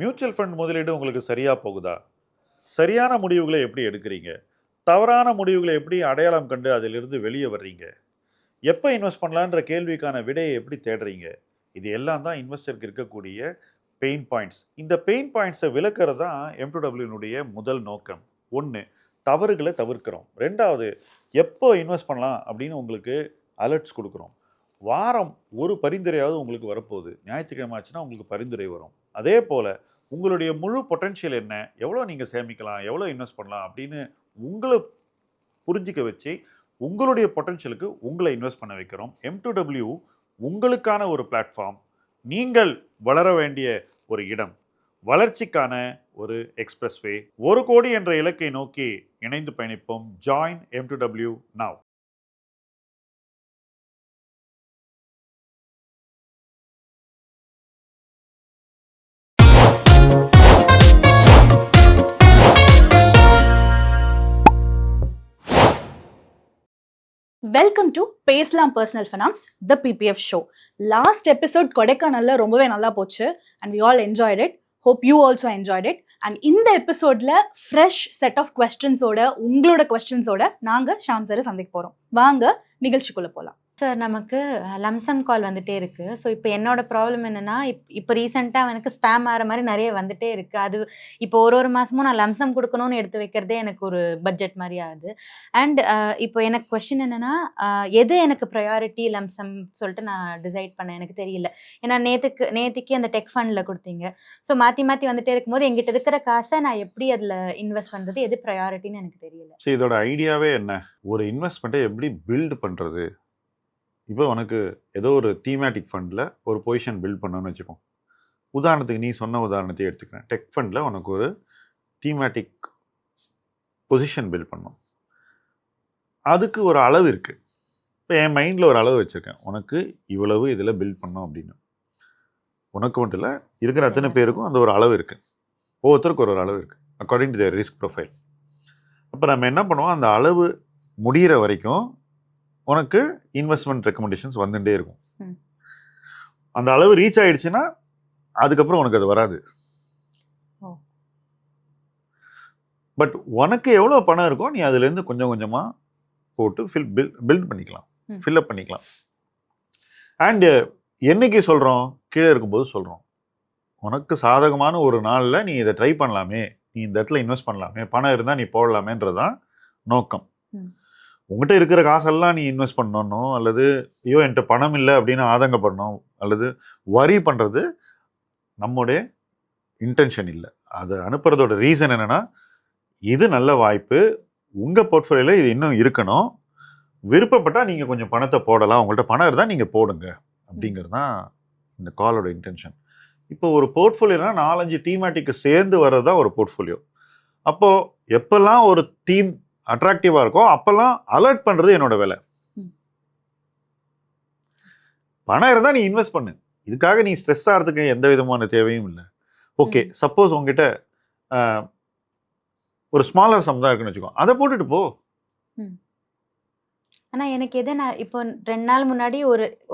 Mutual fund முதலீடு உங்களுக்கு சரியா போகுதா? சரியான முடிவுகளை எப்படி எடுக்கிறீங்க? தவறான முடிவுகளை எப்படி அடையாளம் கண்டு அதிலிருந்து வெளிய வர்றீங்க? எப்ப இன்வெஸ்ட் பண்ணலான்ற கேள்விக்கான விடையை எப்படி தேடுறீங்க? இது எல்லாம் தான் இன்வெஸ்டருக்கு இருக்கக்கூடிய பெயின் பாயிண்ட்ஸ். இந்த பெயின் பாயிண்ட்ஸை விளக்குறது தான் M2W முதல் நோக்கம். 1, தவறுகளை தவிர்க்கிறோம். 2வது, எப்போ இன்வெஸ்ட் பண்ணலாம் அப்படின்னு உங்களுக்கு அலர்ட்ஸ் கொடுக்குறோம். வாரம் ஒரு பரிந்துரையாவது உங்களுக்கு வரப்போகுது. ஞாயிற்றுக்கிழமை ஆச்சுன்னா உங்களுக்கு பரிந்துரை வரும். அதே போல உங்களுடைய முழு பொட்டன்ஷியல் என்ன? எவ்வளோ நீங்க சேமிக்கலாம்? எவ்வளோ இன்வெஸ்ட் பண்ணலாம்? அப்படின்னு உங்கள புரிஞ்சுக்க வச்சு, உங்களுடைய பொட்டன்ஷியலுக்கு உங்கள இன்வெஸ்ட் பண்ண வைக்கிறோம். M2W உங்களுக்கான ஒரு பிளாட்ஃபார்ம். நீங்கள் வளர வேண்டிய ஒரு இடம். வளர்ச்சிக்கான ஒரு எக்ஸ்பிரஸ்வே. 1 கோடி என்ற இலக்கை நோக்கி இணைந்து பயணிப்போம். Join M2W now. Welcome to பேசலாம் personal finance the PPF show. Last episode கொடைக்கானல்ல ரொம்பவே நல்லா போச்சு and we all enjoyed it. Hope you also enjoyed it. And இந்த எபிசோட்ல ஃப்ரெஷ் செட் ஆஃப் கொஸ்டின்ஸோட உங்களோட கொஸ்டின்ஸோட நாங்கள் ஷாம் சாரை சந்திக்க போகிறோம். வாங்க நிகழ்ச்சிக்குள்ளே போகலாம். சார், நமக்கு லம்சம் கால் வந்துட்டே இருக்குது. ஸோ இப்போ என்னோட ப்ராப்ளம் என்னென்னா, இப்போ ரீசெண்டாக எனக்கு ஸ்பேம் ஆகிற மாதிரி நிறைய வந்துட்டே இருக்குது. அது இப்போ ஒரு மாதமும் நான் லம்சம் கொடுக்கணும்னு எடுத்து வைக்கிறதே எனக்கு ஒரு பட்ஜெட் மாதிரி ஆகுது. அண்ட் இப்போ எனக்கு கொஸ்டின் என்னென்னா, எது எனக்கு ப்ரையாரிட்டி லம்சம் சொல்லிட்டு நான் டிசைட் பண்ணேன். எனக்கு தெரியல. ஏன்னா நேற்றுக்கு அந்த டெக் ஃபண்டில் கொடுத்தீங்க. ஸோ மாற்றி மாற்றி வந்துட்டே இருக்கும்போது எங்கிட்ட இருக்கிற காசை நான் எப்படி அதில் இன்வெஸ்ட் பண்ணுறது, எது ப்ரையாரிட்டின்னு எனக்கு தெரியல. ஸோ இதோட ஐடியாவே என்ன? ஒரு இன்வெஸ்ட்மெண்ட்டை எப்படி பில்ட் பண்ணுறது? இப்போ உனக்கு ஏதோ ஒரு தீமேட்டிக் ஃபண்டில் ஒரு பொசிஷன் பில்ட் பண்ணணும்னு வச்சுக்கோம். உதாரணத்துக்கு நீ சொன்ன உதாரணத்தை எடுத்துக்கிறேன். டெக் ஃபண்டில் உனக்கு ஒரு தீமேட்டிக் பொசிஷன் பில்ட் பண்ணணும். அதுக்கு ஒரு அளவு இருக்குது. இப்போ என் மைண்டில் ஒரு அளவு வச்சுருக்கேன். உனக்கு இவ்வளவு இதில் பில்ட் பண்ணோம் அப்படின்னு. உனக்கு மட்டும் இல்லை, இருக்கிற அத்தனை பேருக்கும் அந்த ஒரு அளவு இருக்குது. ஒவ்வொருத்தருக்கு ஒரு அளவு இருக்குது according to their risk profile. அப்போ நம்ம என்ன பண்ணுவோம், அந்த அளவு முடிகிற வரைக்கும் உனக்கு இன்வெஸ்ட்மெண்ட் ரெக்கமெண்டேஷன்ஸ் வந்துட்டே இருக்கும். அந்த அளவு ரீச் ஆயிடுச்சுன்னா அதுக்கப்புறம் உனக்கு அது வராது. பட் உனக்கு எவ்வளோ பணம் இருக்கோ நீ அதுலேருந்து கொஞ்சம் கொஞ்சமாக போட்டு பில்ட் பண்ணிக்கலாம், ஃபில்அப் பண்ணிக்கலாம். அண்டு என்னைக்கு சொல்கிறோம்? கீழே இருக்கும்போது சொல்கிறோம். உனக்கு சாதகமான ஒரு நாளில் நீ இதை ட்ரை பண்ணலாமே, நீ இந்த இடத்துல இன்வெஸ்ட் பண்ணலாமே, பணம் இருந்தால் நீ போடலாமேன்றதான் நோக்கம். உங்கள்கிட்ட இருக்கிற காசெல்லாம் நீ இன்வெஸ்ட் பண்ணணும், அல்லது ஐயோ என்கிட்ட பணம் இல்லை அப்படின்னு ஆதங்கப்படணும், அல்லது வரி பண்ணுறது நம்முடைய இன்டென்ஷன் இல்லை. அதை அனுப்புறதோட ரீசன் என்னென்னா, இது நல்ல வாய்ப்பு, உங்கள் போர்ட்ஃபோலியோவில் இது இன்னும் இருக்கணும், விருப்பப்பட்டால் நீங்கள் கொஞ்சம் பணத்தை போடலாம், உங்கள்கிட்ட பணம் இருந்தால் நீங்கள் போடுங்க அப்படிங்கிறது தான் இந்த காலோட இன்டென்ஷன். இப்போ ஒரு போர்ட்ஃபோலியோனா 4-5 தீமேட்டிக்கு சேர்ந்து வர்றது தான் ஒரு போர்ட்ஃபோலியோ. அப்போது எப்பெல்லாம் ஒரு தீம் அட்ராக்டிவா இருக்கும் அப்பெல்லாம் அலர்ட் பண்றது என்னோட வேலை. பணம் இருந்தா நீ இன்வெஸ்ட் பண்ணு, இதுக்காக நீ ஸ்ட்ரெஸ் ஆகிறதுக்கு எந்த விதமான தேவையும் இல்லை. ஓகே, சப்போஸ் உங்ககிட்ட ஒரு ஸ்மாலர் சம் தான் இருக்குன்னு வச்சுக்கோ, அதை போட்டுட்டு போ. ஆனால் எனக்கு எது, நான் இப்போ 2 நாள் முன்னாடி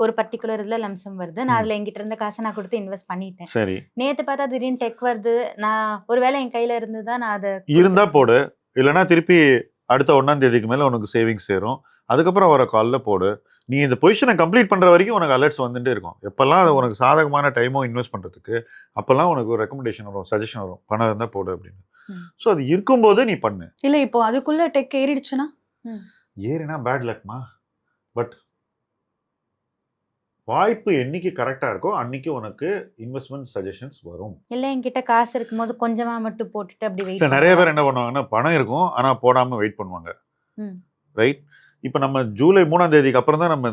ஒரு பர்டிகுலர் இதில் லம்சம் வருது. நான் அதில் என்கிட்ட இருந்த காசை நான் கொடுத்து இன்வெஸ்ட் பண்ணிட்டேன். சரி, நேற்று பார்த்தா திடீர்னு டெக் வருது. நான் ஒருவேளை என் கையில் இருந்து தான் நான் அதை இருந்தா போடு, இல்லைன்னா திருப்பி அடுத்த 1ஆம் தேதிக்கு மேலே உனக்கு சேவிங்ஸ் சேரும். அதுக்கப்புறம் வர காலில் போடு. நீ இந்த பொசிஷனை கம்ப்ளீட் பண்ணுற வரைக்கும் உனக்கு அலர்ட்ஸ் வந்துட்டே இருக்கும். எப்போல்லாம் அது உனக்கு சாதகமான டைமோ இன்வெஸ்ட் பண்ணுறதுக்கு அப்போல்லாம் உனக்கு ஒரு ரெக்கமெண்டேஷன் வரும், சஜஷன் வரும், பணம் இருந்தால் போடு அப்படின்னு. ஸோ அது இருக்கும்போது நீ பண்ணு. இல்லை இப்போ அதுக்குள்ளே டெக் ஏறிடுச்சுன்னா ஏறினா பேட் லக்மா. பட் வாய்ப்பு என்னைக்கு கரெக்டாக இருக்கோ அன்னைக்கு உனக்கு இன்வெஸ்ட்மெண்ட் சஜஷன்ஸ் வரும். இல்லை என்கிட்ட காசு இருக்கும்போது கொஞ்சமாக மட்டும் போட்டுட்டு அப்படி வெயிட். நிறைய பேர் என்ன பண்ணுவாங்கன்னா, பணம் இருக்கும் ஆனால் போடாமல் வெயிட் பண்ணுவாங்க. ரைட். இப்போ நம்ம ஜூலை 3ஆம் தேதிக்கு அப்புறம் தான் நம்ம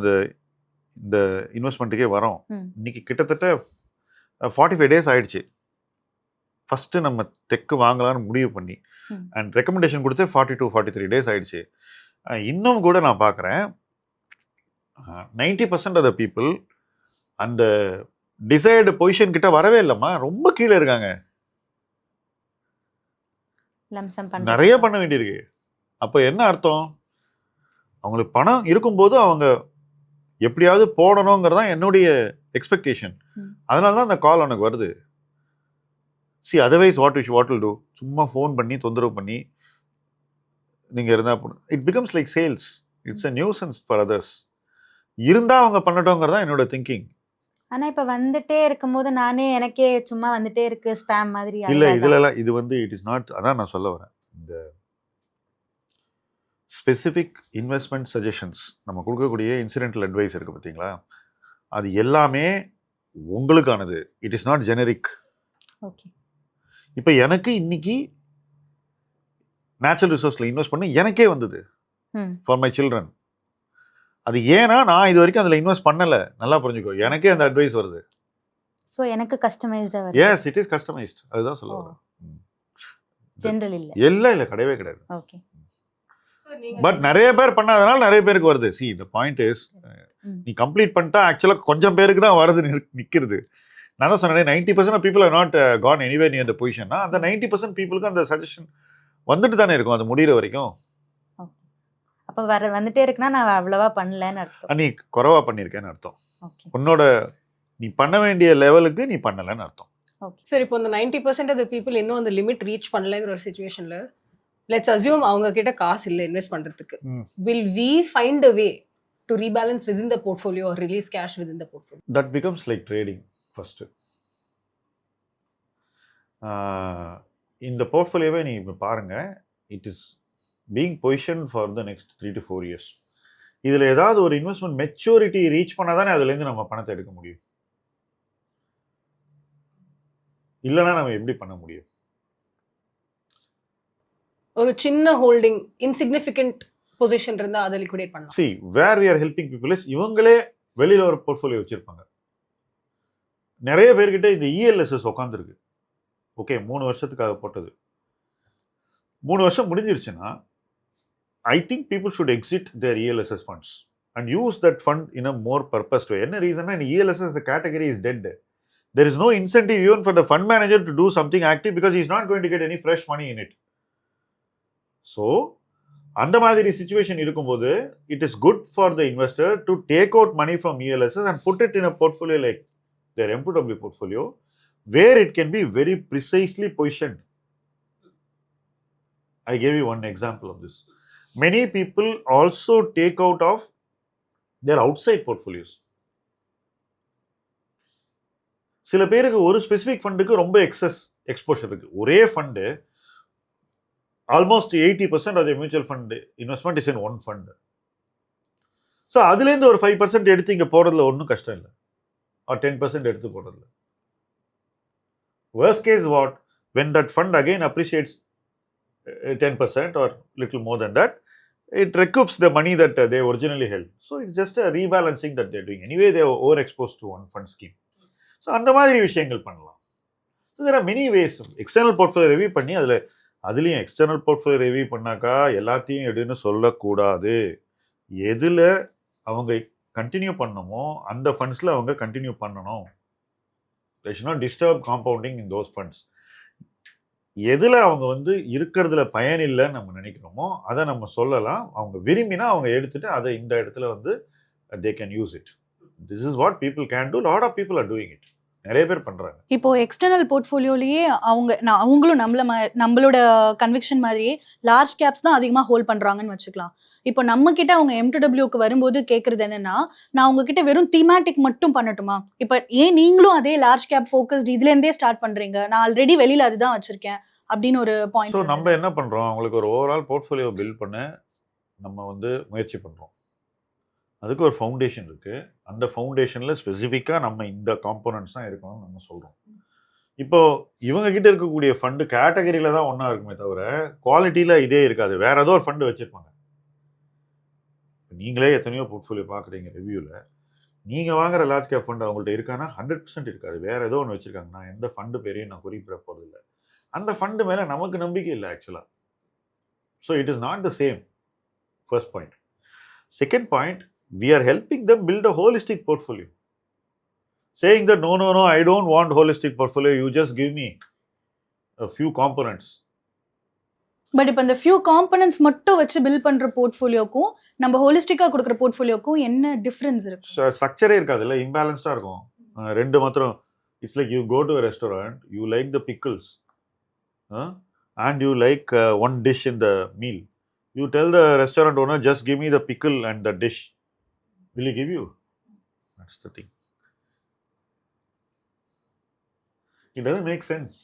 இந்த இன்வெஸ்ட்மெண்ட்டுக்கே வரோம். இன்னைக்கு கிட்டத்தட்ட 45 டேஸ் ஆயிடுச்சு ஃபஸ்ட்டு நம்ம டெக்கு வாங்கலாம்னு முடிவு பண்ணி. அண்ட் ரெக்கமெண்டேஷன் கொடுத்து 42-43 டேஸ் ஆயிடுச்சு. இன்னும் கூட நான் பார்க்குறேன் 90% ஆஃப் த பீப்புள் அந்த டிசைர்டு பொசிஷன் கிட்ட வரவே இல்லைம்மா, ரொம்ப கீழே இருக்காங்க. நிறைய பண்ண வேண்டியிருக்கு. அப்போ என்ன அர்த்தம்? அவங்களுக்கு பணம் இருக்கும்போது அவங்க எப்படியாவது போடணுங்கிறதான் என்னுடைய எக்ஸ்பெக்டேஷன். அதனால தான் அந்த கால் உனக்கு வருது. C otherwise what will do, சும்மா ஃபோன் பண்ணி தொந்தரவு பண்ணி நீங்கள் இருந்தால் it becomes like sales. It's a nuisance for others. இருந்தால் அவங்க பண்ணட்டோங்கிறது தான் என்னோட திங்கிங். ஆனா இப்ப வந்துட்டே இருக்கும்போது நானே எனக்கே சும்மா வந்துட்டே இருக்கு ஸ்பேம் மாதிரி. இல்லை அதுதான். இதுலலாம் இது வந்து இட் இஸ் நாட், அதான் நான் சொல்ல வரேன். இந்த ஸ்பெசிஃபிக் இன்வெஸ்ட்மெண்ட் சஜஷன்ஸ் நம்ம கொடுக்கக்கூடிய இன்சிடென்டல் அட்வைஸ் இருக்குது பார்த்தீங்களா, அது எல்லாமே உங்களுக்கானது. It is not generic. Okay. இப்போ எனக்கு இன்னைக்கு நேச்சுரல் ரிசோர்ஸில் இன்வெஸ்ட் பண்ணி எனக்கே வந்தது ம். For my children. அது ஏன்னா நான் இது வரைக்கும் அதில் இன்வெஸ்ட் பண்ணலை. நல்லா புரிஞ்சுக்கோ, எனக்கே அந்த அட்வைஸ் வருது. சோ எனக்கு கஸ்டமைஸ்டா வருது. Yes, it is customised. அதுதான் சொல்ல வரேன். ஜெனரல் இல்ல. இல்லை கிடையவே கிடையாது. ஓகே. பட் நிறைய பேர் பண்ணாதனால நிறைய பேருக்கு வருது. சி த பாயிண்ட் இஸ், நீ கம்ப்ளீட் பண்ணிட்டா ஆக்சுவலாக கொஞ்சம் பேருக்கு தான் வருது நிற்கிறது. நான் தான் சொன்னேன் 90% of people are not gone anywhere near the பொசிஷன்னா, அந்த 90% பீப்புளுக்கு அந்த சஜஷன் வந்துட்டு தானே இருக்கும் அது முடிகிற வரைக்கும். அப்ப வந்துட்டே இருக்குன்னா நான் அவ்வளவா பண்ணலன்னு அர்த்தம். நீ குறைவா பண்ணியிருக்கேன்னு அர்த்தம். ஓகே. உன்னோட நீ பண்ண வேண்டிய லெவலுக்கு நீ பண்ணலைன்னு அர்த்தம். ஓகே. சரி, இப்போ அந்த 90% ஆஃப் த பீப்புள் இன்னும் அந்த லிமிட் ரீச் பண்ணலங்கிற ஒரு சுச்சுவேஷன்ல லெட்ஸ் அஸ்யூம் அவங்க கிட்ட காசு இல்லை இன்வெஸ்ட் பண்றதுக்கு. Will we find a way to rebalance within the portfolio or release cash within the portfolio? That becomes like trading. First இந்த போர்ட்ஃபோலியோவை நீ இப்போ பாருங்க, it is being position for the next 3 to 4 years. இதில் ஏதாவது ஒரு investment maturity reach பண்ணால் தானே அதுலேருந்து நம்ம பணத்தை எடுக்க முடியும். இல்லைன்னா நம்ம எப்படி பண்ண முடியும்? ஒரு சின்ன ஹோல்டிங் இன்சிக்னிஃபிகண்ட் பொசிஷன் இருந்தால் அதை லிக்விடேட் பண்ணலாம். See where we are helping people is, இவங்களே வெளியில் ஒரு போர்ட்ஃபோலியோ வச்சுருப்பாங்க. நிறைய பேர்கிட்ட இந்த இஎல்எஸ்எஸ் உட்காந்துருக்கு. ஓகே, 3 வருஷத்துக்காக போட்டது 3 வருஷம் முடிஞ்சிருச்சுன்னா I think people should exit their ELSS funds and use that fund in a more purposed way. என்ன ரீசன்னா, இந்த ELSS category is dead. There is no incentive even for the fund manager to do something active because is not going to get any fresh money in it. So அந்த மாதிரி situation இருக்கும்போது it is good for the investor to take out money from ELSS and put it in a portfolio like their M2W portfolio where it can be very precisely positioned. I gave you one example of this. Many people also take out of their outside portfolios. சில பேருக்கு ஒரு specific ஃபண்டுக்கு ரொம்ப exposure இருக்கு. ஒரே fund almost 80% of the mutual fund investment is in one fund. So அதுலேருந்து ஒரு 5% எடுத்து இங்கே போடுறதுல ஒன்றும் கஷ்டம் இல்லை, or 10% எடுத்து போடுறதுல. Worst case what, when that fund again appreciates 10% or little more than that, it recoups the money that they originally held. So it's just a rebalancing that they're doing. Anyway, they are overexposed to one fund scheme. So அந்த மாதிரி விஷயங்கள் பண்ணலாம். So there are many ways. External portfolio review பண்ணி அதுலேயும் external portfolio review பண்ணாக்கா எல்லாத்தையும் எடுன்னு சொல்லக்கூடாது. எதில் அவங்க கண்டினியூ பண்ணணுமோ அந்த ஃபண்ட்ஸில் அவங்க கண்டினியூ பண்ணணும். they should not disturb compounding in those funds. எதில் அவங்க வந்து இருக்கிறதுல பயன் இல்லைன்னு நம்ம நினைக்கிறோமோ அதை நம்ம சொல்லலாம். அவங்க விரும்பினா அவங்க எடுத்துட்டு அதை இந்த இடத்துல வந்து they can use it. This is what people can do. Lot of people are doing it. நிறைய பேர் பண்றாங்க. இப்போ எக்ஸ்டர்னல் போர்ட்ஃபோலியோலயே அவங்களும் நம்மளோட கன்விக்ஷன் மாதிரியே லார்ஜ் கேப்ஸ் தான் அதிகமாக ஹோல்ட் பண்றாங்கன்னு வச்சுக்கலாம். இப்போ நம்ம கிட்ட அவங்க M2Wக்கு வரும்போது கேட்கறது என்னன்னா, நான் உங்ககிட்ட வெறும் தீமேட்டிக் மட்டும் பண்ணட்டுமா? இப்போ ஏன் நீங்களும் அதே லார்ஜ் கேப் ஃபோக்கஸ்ட் இதுல இருந்தே ஸ்டார்ட் பண்றீங்க? நான் ஆல்ரெடி வெளியில அதுதான் வச்சிருக்கேன் அப்படின்னு ஒரு பாயிண்ட். ஸோ நம்ம என்ன பண்றோம், அவங்களுக்கு ஒரு ஓவரால் போர்ட்ஃபோலியோ பில்ட் பண்ண நம்ம வந்து முயற்சி பண்றோம். அதுக்கு ஒரு ஃபவுண்டேஷன் இருக்கு. அந்த ஃபவுண்டேஷன்ல ஸ்பெசிஃபிக்கா நம்ம இந்த காம்போனன்ட்ஸ் தான் இருக்கணும்னு நம்ம சொல்றோம். இப்போ இவங்க கிட்ட இருக்கக்கூடிய ஃபண்டு கேட்டகரியில தான் ஒன்னா இருக்குமே தவிர குவாலிட்டியில இதே இருக்காது. வேற ஏதோ ஒரு ஃபண்டு வச்சிருப்பாங்க. நீங்களே எத்தனையோ போர்ட்ஃபோலியோ பார்க்குறீங்க ரிவ்யூவில், நீங்கள் வாங்குற லார்ஜ் கேப் ஃபண்டு அவங்கள்ட்ட இருக்கான்னா 100% இருக்காது. வேறு ஏதோ ஒன்று வச்சுருக்காங்க. நான் எந்த ஃபண்டு பேரையும் நான் குறிப்பிட போகிறதில்லை. அந்த ஃபண்டு மேலே நமக்கு நம்பிக்கை இல்லை ஆக்சுவலாக. So it is not the same. First point. Second point, we are helping them build a holistic portfolio. Saying that no, I don't want holistic portfolio, you just give me a few components. But இப்போ இந்த few components மட்டும் வச்சு build பண்ற போர்ட்ஃபோலியோக்கும் நம்ம ஹோலிஸ்டிக்கா கொடுக்குற போர்ட்ஃபோலியோக்கும் என்ன difference இருக்கு? ஸ்ட்ரக்சரே இருக்காது, இல்லை இம்பேலன்ஸ்டாக இருக்கும். ரெண்டு மாத்திரம் It's like you go to a restaurant, you like the pickles, and you like one dish in the meal. You tell the restaurant owner, just give me the pickle and the dish. Will he give you? That's the thing. It doesn't make sense.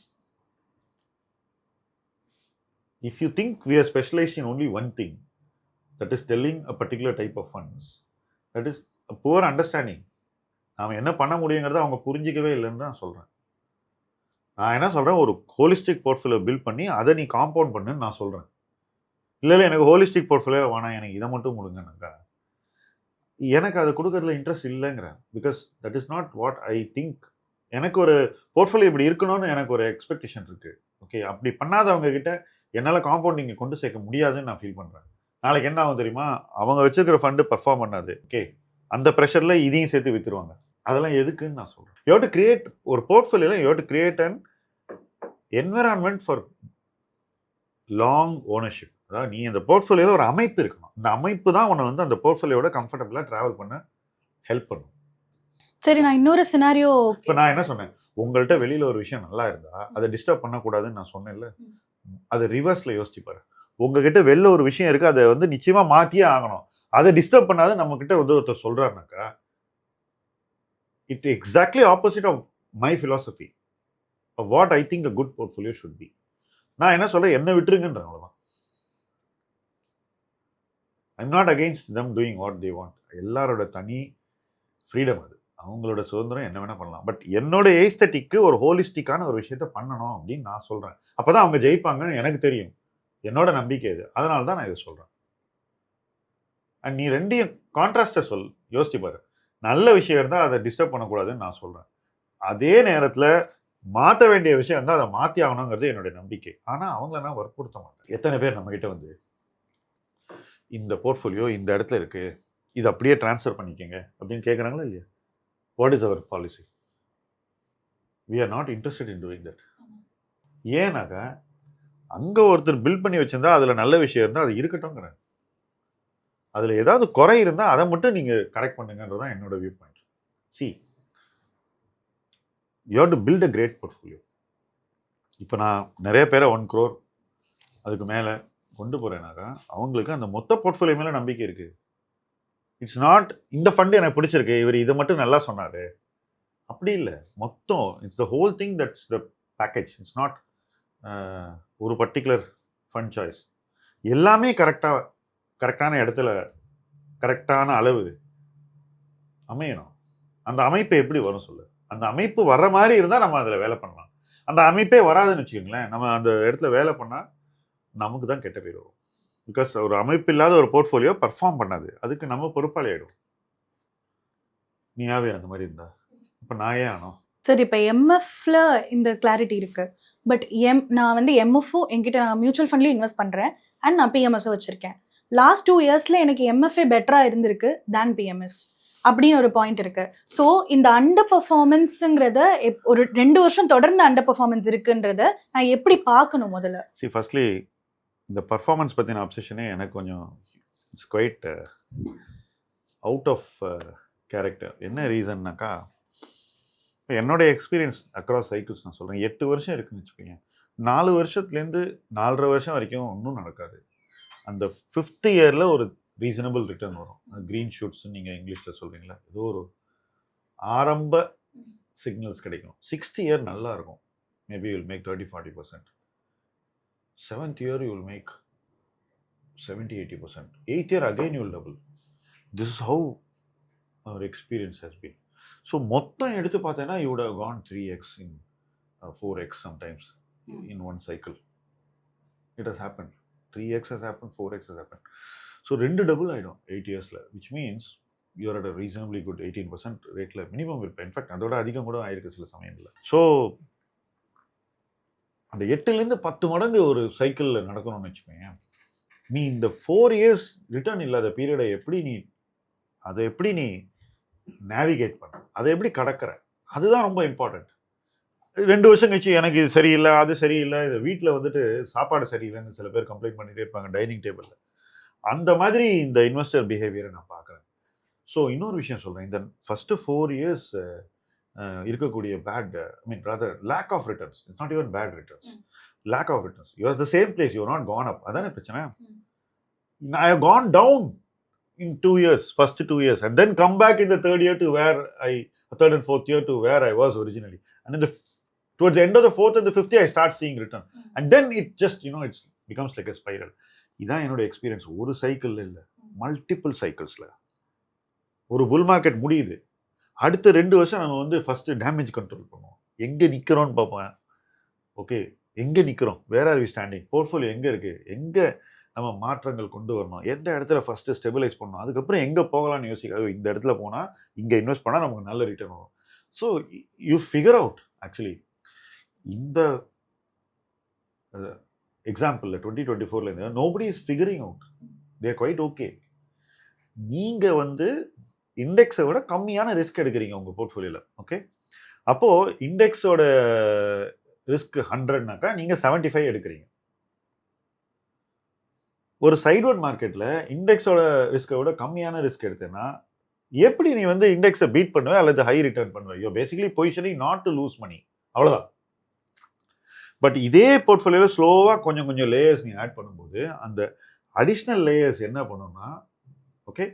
If you think we are specialized in only one thing, that is telling a particular type of funds, that is a poor understanding. நாம என்ன பண்ண முடியுங்கிறத அவங்க புரிஞ்சிக்கவே இல்லைன்னு தான் சொல்றேன். நான் என்ன சொல்றேன், ஒரு ஹோலிஸ்டிக் போர்ட்ஃபோலியோ பில்ட் பண்ணி அதை நீ காம்பவுண்ட் பண்ணுன்னு நான் சொல்றேன். இல்லை எனக்கு ஹோலிஸ்டிக் போர்ட்ஃபோலியோ வேணாம், எனக்கு இதை மட்டும் கொடுங்கன்னாக்கா எனக்கு அதை கொடுக்கறதுல இன்ட்ரெஸ்ட் இல்லைங்கிறேன். Because that is not what I think. எனக்கு ஒரு போர்ட்ஃபோலியோ இப்படி இருக்கணும்னு எனக்கு ஒரு எக்ஸ்பெக்டேஷன் இருக்கு. ஓகே, அப்படி பண்ணாதவங்க கிட்ட என்னால் காம்பவுண்டிங் கொண்டு சேர்க்க முடியாதுன்னு நான் ஃபீல் பண்ணுறேன். நாளைக்கு என்ன ஆகும் தெரியுமா, அவங்க வச்சிருக்கிற ஃபண்டு பர்ஃபார்ம் பண்ணாது. ஓகே, அந்த ப்ரெஷரில் இதையும் சேர்த்து விற்றுருவாங்க. அதெல்லாம் எதுக்குன்னு நான் சொல்கிறேன். யூ ஹேவ் டு கிரியேட் ஒரு போர்ட்ஃபோலியோவில் you have to create an environment for long ownership. அதாவது நீ அந்த போர்ட்ஃபோலியோவில் ஒரு அமைப்பு இருக்கணும். இந்த அமைப்பு தான் உன்னை வந்து அந்த போர்ட்ஃபோலியோட கம்ஃபர்டபுளாக ட்ராவல் பண்ண ஹெல்ப் பண்ணும். சரி, நான் இன்னொரு சினாரியோ. இப்போ நான் என்ன சொன்னேன், உங்கள்கிட்ட வெளியில் ஒரு விஷயம் நல்லா இருந்தா அதை டிஸ்டர்ப் பண்ணக்கூடாதுன்னு நான் சொன்னேன்ல. அது ரிவர்ஸில் யோசிச்சுப்பாரு. உங்ககிட்ட வெளில ஒரு விஷயம் இருக்குது, அதை வந்து நிச்சயமாக மாற்றியே ஆகணும், அதை டிஸ்டர்ப் பண்ணாத நம்மக்கிட்ட ஒருத்தர் சொல்கிறாருனாக்கா it exactly opposite of my philosophy of what I think a good portfolio should be. நான் என்ன சொல்கிறேன், என்ன விட்டுருங்கன்றேன், அவ்வளோதான். I'm not against them doing what they want. எல்லாரோட தனி ஃப்ரீடம் அது, அவங்களோட சுதந்திரம், என்ன வேணால் பண்ணலாம். பட் என்னோட ஏஸ்தட்டிக்கு ஒரு ஹோலிஸ்டிக்கான ஒரு விஷயத்த பண்ணணும் அப்படின்னு நான் சொல்கிறேன். அப்போ தான் அவங்க ஜெயிப்பாங்கன்னு எனக்கு தெரியும், என்னோட நம்பிக்கை இது. அதனால தான் நான் இதை சொல்கிறேன். அண்ட் நீ ரெண்டையும் கான்ட்ராஸ்டை யோசிச்சு பாரு. நல்ல விஷயம் இருந்தால் அதை டிஸ்டர்ப் பண்ணக்கூடாதுன்னு நான் சொல்கிறேன். அதே நேரத்தில் மாற்ற வேண்டிய விஷயம் இருந்தால் அதை மாற்றி ஆகணுங்கிறது என்னுடைய நம்பிக்கை. ஆனால் அவங்கள நான் வற்புறுத்த மாட்டேன். எத்தனை பேர் நம்மகிட்ட வந்து இந்த போர்ட்ஃபோலியோ இந்த இடத்துல இருக்குது, இது அப்படியே ட்ரான்ஸ்ஃபர் பண்ணிக்கங்க அப்படின்னு கேட்குறாங்களா இல்லையா? What is our policy? We are not interested in doing that. ஏன்னாக்கா அங்கே ஒருத்தர் பில்ட் பண்ணி வச்சிருந்தா அதில் நல்ல விஷயம் இருந்தால் அது இருக்கட்டும்ங்கிறேன். அதில் ஏதாவது குறை இருந்தால் அதை மட்டும் நீங்கள் கரெக்ட் பண்ணுங்கன்றதான் என்னோட view point. See, you have to build a great portfolio. இப்போ நான் நிறைய பேரை 1 crore அதுக்கு மேலே கொண்டு போகிறேன்னாக்கா அவங்களுக்கு அந்த மொத்த போர்ட்ஃபோலியோ மேலே நம்பிக்கை இருக்குது. இட்ஸ் நாட் இந்த ஃபண்டு எனக்கு பிடிச்சிருக்கு, இவர் இதை மட்டும் நல்லா சொன்னார், அப்படி இல்லை. மொத்தம் it's the whole thing, that's the package. It's not ஒரு பர்டிகுலர் ஃபண்ட் சாய்ஸ். எல்லாமே கரெக்டான இடத்துல கரெக்டான அளவு அமையணும். அந்த அமைப்பு எப்படி வரும் சொல்லு? அந்த அமைப்பு வர்ற மாதிரி இருந்தால் நம்ம அதில் வேலை பண்ணலாம். அந்த அமைப்பே வராதுன்னு வச்சுக்கோங்களேன், நம்ம அந்த இடத்துல வேலை பண்ணால் நமக்கு தான் கெட்ட பேர் வரும். பிகாஸ் ஒரு அமைப்பு இல்லாத ஒரு போர்ட்ஃபோலியோ பர்ஃபார்ம் பண்ணாது, அதுக்கு நம்ம பொறுப்பாளி ஆகிடும். நீயாவே அந்த மாதிரி இருந்தா இப்போ நான் ஏன் ஆனோம்? சரி, இப்போ எம்எஃப்ல இந்த கிளாரிட்டி இருக்கு. பட் நான் வந்து எம்எஃப்பும் என்கிட்ட நான் மியூச்சுவல் ஃபண்ட்லேயும் இன்வெஸ்ட் பண்ணுறேன் அண்ட் நான் பிஎம்எஸும் வச்சுருக்கேன். லாஸ்ட் 2 இயர்ஸில் எனக்கு எம்எஃப்ஏ பெட்டராக இருந்திருக்கு தேன் பிஎம்எஸ் அப்படின்னு ஒரு பாயிண்ட் இருக்கு. ஸோ இந்த அண்டர் பர்ஃபார்மன்ஸுங்கிறத ஒரு 2 வருஷம் தொடர்ந்து அண்டர் பர்ஃபார்மன்ஸ் இருக்குன்றத நான் எப்படி பார்க்கணும் முதல்ல? சி, ஃபர்ஸ்ட்லி இந்த பர்ஃபார்மன்ஸ் பற்றின அப்சஷனே எனக்கு கொஞ்சம் it's quite out of character. என்ன ரீசன்னாக்கா, இப்போ என்னோட எக்ஸ்பீரியன்ஸ் அக்ராஸ் சைக்கிள்ஸ் நான் சொல்கிறேன். 8 வருஷம் இருக்குன்னு வச்சுக்கோங்க. 4 வருஷத்துலேருந்து 4.5 வருஷம் வரைக்கும் ஒன்றும் நடக்காது. அந்த 5th இயரில் ஒரு ரீசனபிள் ரிட்டர்ன் வரும். க்ரீன் ஷூட்ஸ்ன்னு நீங்கள் இங்கிலீஷில் சொல்கிறீங்களா, ஏதோ ஒரு ஆரம்ப சிக்னல்ஸ் கிடைக்கும். 6th இயர் நல்லா இருக்கும், maybe you will make 30-40%. 7th year you will make 70-80%. 8th year again you will double. This is how our experience has been. So மொத்தம் எடுத்து பார்த்தேன்னா you would have gone 3x in 4x sometimes in one cycle. It has happened. 3x has happened, 4x has happened. So 2 double ஆயிடும் 8 yearsல, which means you are at a reasonably good 18% ரேட்ல minimum இருப்பேன். In fact அதோட அதிகம் கூட ஆயிருக்கு சில சமயத்தில். So அந்த 8லேருந்து 10 மடங்கு ஒரு சைக்கிளில் நடக்கணும்னு வச்சுக்கோங்க. நீ இந்த 4 years ரிட்டர்ன் இல்லாத பீரியடை எப்படி நீ நேவிகேட் பண்ண, அதை எப்படி கடக்கிற, அதுதான் ரொம்ப இம்பார்ட்டன்ட். 2 வருஷம் கழிச்சு எனக்கு இது சரியில்லை, அது சரியில்லை, இது வீட்டில் வந்துட்டு சாப்பாடு சரியில்லைன்னு சில பேர் கம்ப்ளைண்ட் பண்ணிட்டே இருப்பாங்க டைனிங் டேபிளில். அந்த மாதிரி இந்த இன்வெஸ்டர் பிஹேவியரை நான் பார்க்குறேன். ஸோ இன்னொரு விஷயம் சொல்கிறேன், இந்த ஃபஸ்ட்டு 4 years இருக்கக்கூடிய bad I mean rather lack of returns. It's not even bad returns, lack of returns. You are the same place, you are not gone up. அதானே பிரச்சனை. I have gone down in 2 years, first 2 years, and then come back in the third and fourth year to where I was originally. And in towards the end of the fourth and the fifth year, I start seeing return. And then it just, it becomes like a spiral. இதான் என்னோட experience. ஒரு cycle இல்லை, multiple சைக்கிள்ஸில். ஒரு bull market முடியுது, அடுத்த 2 வருஷம் நம்ம வந்து ஃபஸ்ட்டு டேமேஜ் கண்ட்ரோல் பண்ணுவோம். எங்கே நிற்கிறோன்னு பார்ப்பேன். ஓகே, எங்கே நிற்கிறோம், where are we standing, portfolio எங்கே இருக்குது, எங்கே நம்ம மாற்றங்கள் கொண்டு வரணும், எந்த இடத்துல ஃபஸ்ட்டு ஸ்டெபிலைஸ் பண்ணணும், அதுக்கப்புறம் எங்கே போகலான்னு யோசிக்க. இந்த இடத்துல போனால், இங்கே இன்வெஸ்ட் பண்ணால் நமக்கு நல்ல ரிட்டர்ன் வரும். So you figure out. Actually இந்த எக்ஸாம்பிளில் 2024 nobody is figuring out, there quite okay. நீங்கள் வந்து இண்டெக்ஸை விட கம்மியான ரிஸ்க் எடுக்கிறீங்க உங்கள் போர்ட்ஃபோலியோவில். ஓகே, அப்போது இண்டெக்ஸோட ரிஸ்க் 100னாக்கா நீங்கள் 75 எடுக்கிறீங்க. ஒரு சைட்வர்ட் மார்க்கெட்டில் இண்டெக்ஸோட ரிஸ்க்கை விட கம்மியான ரிஸ்க் எடுத்தேன்னா எப்படி நீ வந்து இண்டெக்ஸை பீட் பண்ணுவே அல்லது ஹை ரிட்டர்ன் பண்ணுவே? யோ basically positioning not to lose money, அவ்வளோதான். பட் இதே போர்ட்ஃபோலியோவில் ஸ்லோவாக கொஞ்சம் கொஞ்சம் லேயர்ஸ் நீ ஆட் பண்ணும்போது அந்த அடிஷ்னல் லேயர்ஸ் என்ன பண்ணுன்னா, okay,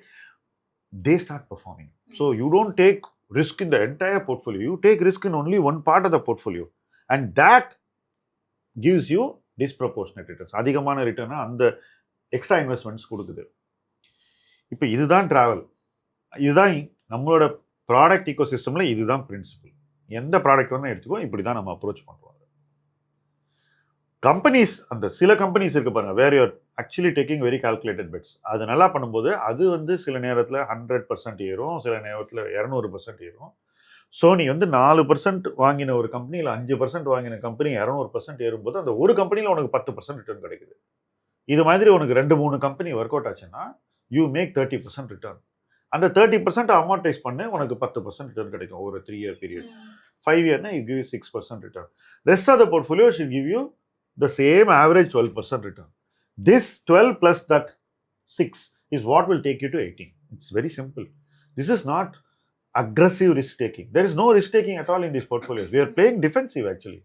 they start performing. So you don't take risk in the entire portfolio, you take risk in only one part of the portfolio, and that gives you disproportionate returns. அதிகமான ரிட்டர்னை அந்த extra investments கொடுக்குது. இப்போ இதுதான் travel, இதுதான் நம்மளோட product ego சிஸ்டமில் இதுதான் பிரின்சிபல். எந்த ப்ராடக்ட் வேணால் எடுத்துக்கோ, இப்படி தான் நம்ம அப்ரோச் பண்ணுவோம். கம்பெனிஸ், அந்த சில கம்பெனிஸ் இருக்கு பாருங்க, where you're actually taking very calculated bets. அது நல்லா பண்ணும்போது அது வந்து சில நேரத்தில் 100% ஏறும், சில நேரத்தில் 200% ஏறும். ஸோ நீ வந்து 4% வாங்கின ஒரு கம்பெனியில் 5% வாங்கின கம்பெனி 200% ஏறும்போது அந்த ஒரு கம்பெனியில் உனக்கு 10% ரிட்டர்ன் கிடைக்குது. இது மாதிரி உனக்கு 2-3 கம்பெனி ஒர்க் அவுட் ஆச்சுன்னா யூ மேக் 30% ரிட்டர்ன். அந்த 30% அமார்டைஸ் பண்ணு, உனக்கு 10% ரிட்டர்ன் கிடைக்கும் ஒரு 3 year பீரியட். 5 yearனா you give 6% return. Rest of the portfolio should give you the same average 12% return. This 12 plus that 6 is what will take you to 18. It's very simple. This is not aggressive risk taking. There is no risk taking at all in these portfolios. We are playing defensive actually.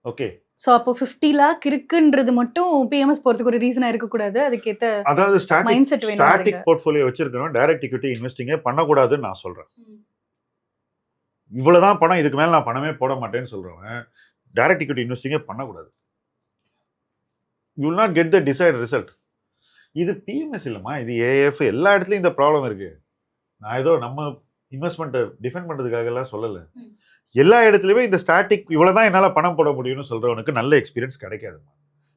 Okay. So அப்போ 50 lakh இருக்குன்றது மட்டும் BMS போறதுக்கு ஒரு ரீசனா இருக்கக்கூடாது. அதுக்கேற்ற அதாவது mind set வேணும். ஸ்டாட்டிக் போர்ட்ஃபோலியோ வச்சிருக்கணும், டைரக்ட் ஈக்விட்டி இன்வெஸ்டிங்கே பண்ணக்கூடாதுன்னு நான் சொல்றேன். இவ்வளவுதான் பணம், இதுக்கு மேல நான் பணமே போட மாட்டேன்னு சொல்றேன். டைரக்ட் ஈக்விட்டி இன்வெஸ்டிங்கே பண்ணக்கூடாது. You will not get the decide result. இது பிஎம்எஸ் இல்லைம்மா, இது ஏஎஃப். எல்லா இடத்துலையும் இந்த ப்ராப்ளம் இருக்கு. நான் ஏதோ நம்ம இன்வெஸ்ட்மெண்ட்டை டிஃபெண்ட் பண்ணுறதுக்காக எல்லாம் சொல்லலை. எல்லா இடத்துலையுமே இந்த ஸ்டாட்டிக் இவ்வளோதான் என்னால் பணம் போட முடியும்னு சொல்கிறவனுக்கு நல்ல எக்ஸ்பீரியன்ஸ் கிடைக்காதுமா.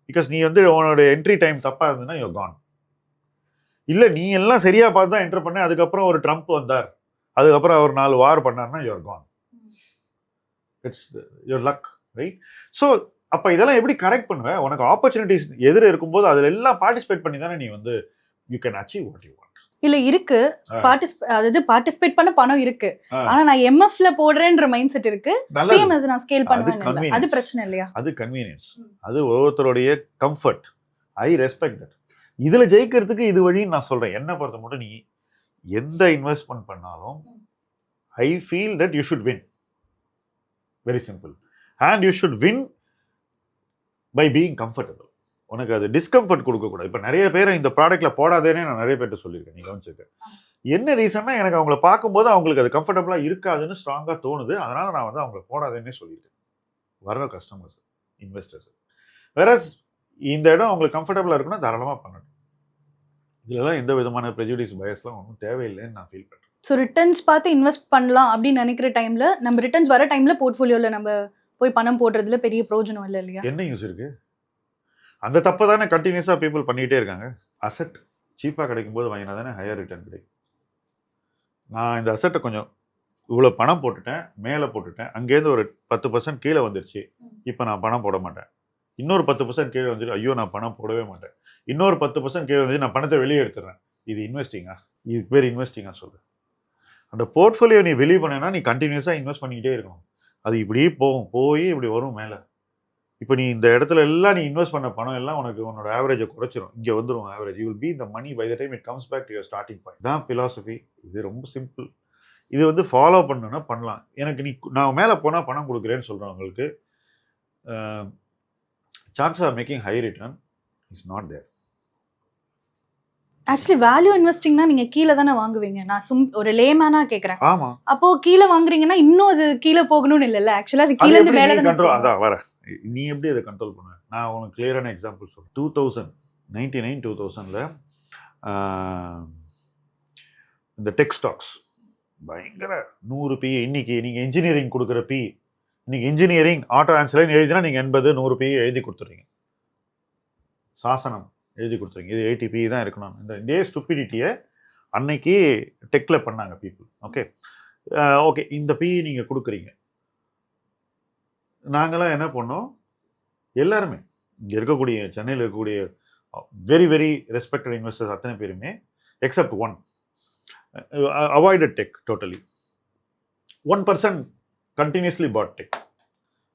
பிகாஸ் நீ வந்து உன்னோட என்ட்ரி டைம் தப்பாக இருந்ததுன்னா யூ கான். இல்லை நீ எல்லாம் சரியாக பார்த்து தான் என்ட்ரு பண்ண, அதுக்கப்புறம் ஒரு ட்ரம்ப் வந்தார், அதுக்கப்புறம் அவர் 4 வார் பண்ணார்னா you're gone. It's your luck, right? So அப்போ இதெல்லாம் எப்படி கரெக்ட் பண்ணுவேன்? உனக்கு ஆப்பர்ச்சுனிட்டிஸ் எதிர இருக்கும்போது அதில் எல்லாம் பார்ட்டிசிபேட் பண்ணி தானே நீ வந்து you can achieve what you want. இல்ல இருக்கு, அதாவது பார்ட்டிசிபேட் பண்ண பணம் இருக்கு, ஆனா நான் எம்எஃப்ல போடுறேன்ற மைண்ட் செட் இருக்கு. பிஎம்எஸ் நான் ஸ்கேல் பண்ணுவேன், அது பிரச்சனை இல்லையா? அது கன்வீனியன்ஸ், அது ஒவ்வொருத்தருடைய கம்ஃபர்ட். I respect that. இதுல ஜெயிக்கிறதுக்கு இது வழின்னு நான் சொல்றேன். என்ன பொறுத்த மட்டும் நீ எந்த இன்வெஸ்ட்மெண்ட் பண்ணாலும் I feel that you should win. Very simple. And you should win by being comfortable. உனக்கு அது டிஸ்கம்ஃபர்ட் கொடுக்கக்கூடாது. இப்போ நிறைய பேரை இந்த ப்ராடக்ட்ல போடாதேனே நான் நிறைய பேர்ட்ட சொல்லியிருக்கேன், நீ கவனிச்சிருக்கேன். என்ன ரீசன்னா, எனக்கு அவங்கள பார்க்கும்போது அவங்களுக்கு அது கம்ஃபர்டபுளாக இருக்காதுன்னு ஸ்ட்ராங்காக தோணுது. அதனால நான் வந்து அவங்கள போடாதேன்னே சொல்லியிருக்கேன் வர்ற கஸ்டமர்ஸ், இன்வெஸ்டர்ஸ். வேற இந்த இடம் அவங்களுக்கு கம்ஃபர்டபுளாக இருக்குன்னா தாராளமாக பண்ணணும். இதுலலாம் எந்த விதமான ப்ரெஜுடிஸ் பயஸ்லாம் ஒன்றும் தேவையில்லைன்னு நான் ஃபீல் பண்ணுறேன். ஸோ ரிட்டர்ன்ஸ் பார்த்து இன்வெஸ்ட் பண்ணலாம் அப்படின்னு நினைக்கிற டைம்ல நம்ம ரிட்டர்ன்ஸ் வர டைம்ல போர்ட்ஃபோலியோல நம்ம போய் பணம் போடுறதுல பெரிய பிரயோஜனம் இல்லை இல்லையா? என்ன யூஸ் இருக்கு? அந்த தப்பை தானே கண்டினியூஸாக பீப்புள் பண்ணிகிட்டே இருக்காங்க. அசெட் சீப்பாக கிடைக்கும் போது வாங்கினா தானே ஹையர் ரிட்டர்ன் கிடைக்கும். நான் இந்த அசெட்டை கொஞ்சம் இவ்வளோ பணம் போட்டுட்டேன், மேலே போட்டுட்டேன், அங்கேருந்து ஒரு 10% கீழே வந்துருச்சு, இப்போ நான் பணம் போட மாட்டேன். இன்னொரு 10% கீழே வந்துட்டு ஐயோ நான் பணம் போடவே மாட்டேன். இன்னொரு 10% கீழே வந்து நான் பணத்தை வெளியே எடுத்துடுறேன். இது இன்வெஸ்டிங்கா? இதுக்கு பேர் இன்வெஸ்டிங்கா சொல்லு? அந்த போர்ட்ஃபோலியோ நீ வெளியே பண்ணேன்னா நீ கண்டினியூஸாக இன்வெஸ்ட் பண்ணிக்கிட்டே இருக்கணும். அது இப்படியே போகும், போய் இப்படி வரும் மேலே. இப்போ நீ இந்த இடத்துல எல்லாம் நீ இன்வெஸ்ட் பண்ண பணம் எல்லாம் உனக்கு உன்னோட ஆவரேஜை குறைச்சிரும். இங்கே வந்துடும் average. You will be the money by the time it comes back to your starting point. தான் பிலாசபி. இது ரொம்ப சிம்பிள். இது வந்து ஃபாலோ பண்ணணும்னா பண்ணலாம். எனக்கு நான் மேலே போனால் பணம் கொடுக்குறேன்னு சொல்கிறவங்களுக்கு chances of making high return is not there. Actually value இன்வெஸ்டிங்னா நீங்க கீழே தானே வாங்குவீங்க. நான் ஒரு லேமேனா கேக்குறேன். ஆமா, அப்போ கீழே வாங்குறீங்கன்னா இன்னும் அது கீழே போகணும்னு இல்லைல்ல. ஆக்சுவலா அது கீழே இருந்து மேலே தானே கண்ட்ரோல். போகும். அதான் வர நீ எப்படி அதை கண்ட்ரோல் பண்ண? நான் உனக்கு கிளியரான எக்ஸாம்பிள் சொல்றேன். 2000 இந்த டெக் ஸ்டாக்ஸ் பயங்கர 100 பி. இன்னைக்கு நீங்க இன்ஜினியரிங் கொடுக்குற பி, இன்னைக்கு இன்ஜினியரிங் ஆட்டோ ஆன்சர் எழுதினா நீங்க 80 100 பி எழுதி கொடுத்துறீங்க. சாசனம் எழுதி கொடுத்துருங்க, இது 80 பி தான் இருக்கணும். இதே ஸ்டூபிடிட்டியை அன்னைக்கு டெக்கில் பண்ணாங்க பீப்புள். ஓகே இந்த பி நீங்கள் கொடுக்குறீங்க. நாங்களாம் என்ன பண்ணோம், எல்லாருமே இங்கே இருக்கக்கூடிய சென்னையில் இருக்கக்கூடிய வெரி வெரி ரெஸ்பெக்டட் இன்வெஸ்டர்ஸ் அத்தனை பேருமே except one avoided tech totally. 1% continuously bought tech.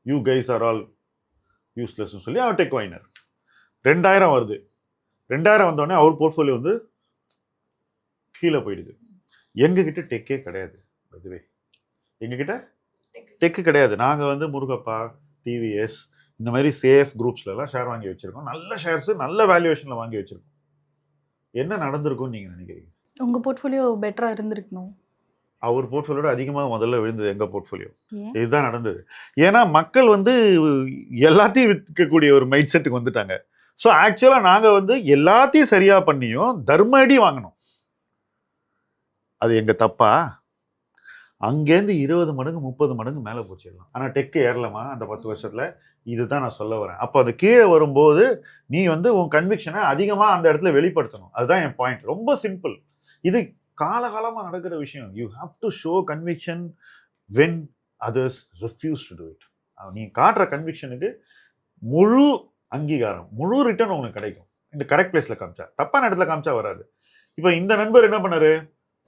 You guys are all யூஸ்லெஸ்ன்னு சொல்லி அவர் டெக் வாங்கினார். 2000 வருது. 2000 வந்தோடனே அவர் போர்ட்ஃபோலியோ வந்து கீழே போயிடுது. எங்ககிட்ட டெக்கே கிடையாது. அதுவே எங்ககிட்ட டெக்கு கிடையாது. நாங்கள் வந்து முருகப்பா, டிவிஎஸ் இந்த மாதிரி சேஃப் குரூப்ஸ்லாம் ஷேர் வாங்கி வச்சிருக்கோம். நல்ல ஷேர்ஸ் நல்ல வேல்யூவேஷனில் வாங்கி வச்சிருக்கோம். என்ன நடந்திருக்கும்னு நீங்கள் நினைக்கிறீங்க? உங்க போர்ட்ஃபோலியோ பெட்டரா இருந்திருக்கணும். அவர் போர்ட்ஃபோலியோட அதிகமாக முதல்ல விழுந்தது எங்கள் போர்ட்ஃபோலியோ. ஏன்? இதுதான் நடந்தது. ஏன்னா மக்கள் வந்து எல்லாத்தையும் விற்கக்கூடிய ஒரு மைண்ட் செட்டுக்கு வந்துட்டாங்க. ஸோ ஆக்சுவலாக நாங்கள் வந்து எல்லாத்தையும் சரியாக பண்ணியும் தர்ம அடி வாங்கினோம். அது எங்கள் தப்பா? அங்கேருந்து 20 மடங்கு 30 மடங்கு மேலே போச்சிடலாம். ஆனால் டெக்கு ஏறலாமா அந்த 10 வருஷத்தில்? இதுதான் நான் சொல்ல வரேன். அப்போ அது கீழே வரும்போது நீ வந்து உன் கன்விக்ஷனை அதிகமாக அந்த இடத்துல வெளிப்படுத்தணும். அதுதான் என் பாயிண்ட். ரொம்ப சிம்பிள். இது காலகாலமாக நடக்கிற விஷயம். You have to show conviction when others refuse to do it. நீ காட்டுற கன்விக்ஷனுக்கு முழு அங்கீகாரம், முழு ரிட்டர்ன் உங்களுக்கு கிடைக்கும். இந்த கரெக்ட் பிளேஸில் காமிச்சா. தப்பான இடத்துல காமிச்சா வராது. இப்போ இந்த நண்பர் என்ன பண்ணாரு,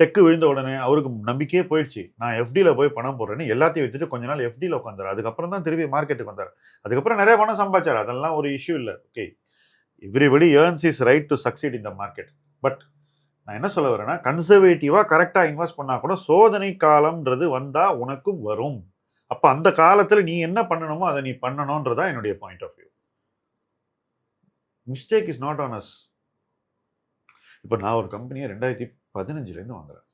டெக்கு விழுந்த உடனே அவருக்கு நம்பிக்கையே போயிடுச்சு. நான் எஃப்டியில் போய் பணம் போடுறேன்னு எல்லாத்தையும் வச்சுட்டு கொஞ்ச நாள் எஃப்டியில் உட்காந்தார். அதுக்கப்புறம் தான் திருப்பி மார்க்கெட்டுக்கு வந்தார். அதுக்கப்புறம் நிறைய பணம் சம்பாதிச்சார். அதெல்லாம் ஒரு இஷ்யூ இல்லை. Okay, everybody earns is right to succeed in the market. But நான் என்ன சொல்ல வரேன்னா, கன்சர்வேட்டிவாக கரெக்டாக இன்வெஸ்ட் பண்ணால் கூட சோதனை காலம்ன்றது வந்தால் உனக்கும் வரும். அப்போ அந்த காலத்தில் நீ என்ன பண்ணணுமோ அதை நீ பண்ணணுன்றதான் என்னுடைய point of view. Mistake is not on us. இப்போ நான் ஒரு கம்பெனியை 2015 வாங்குறேன்.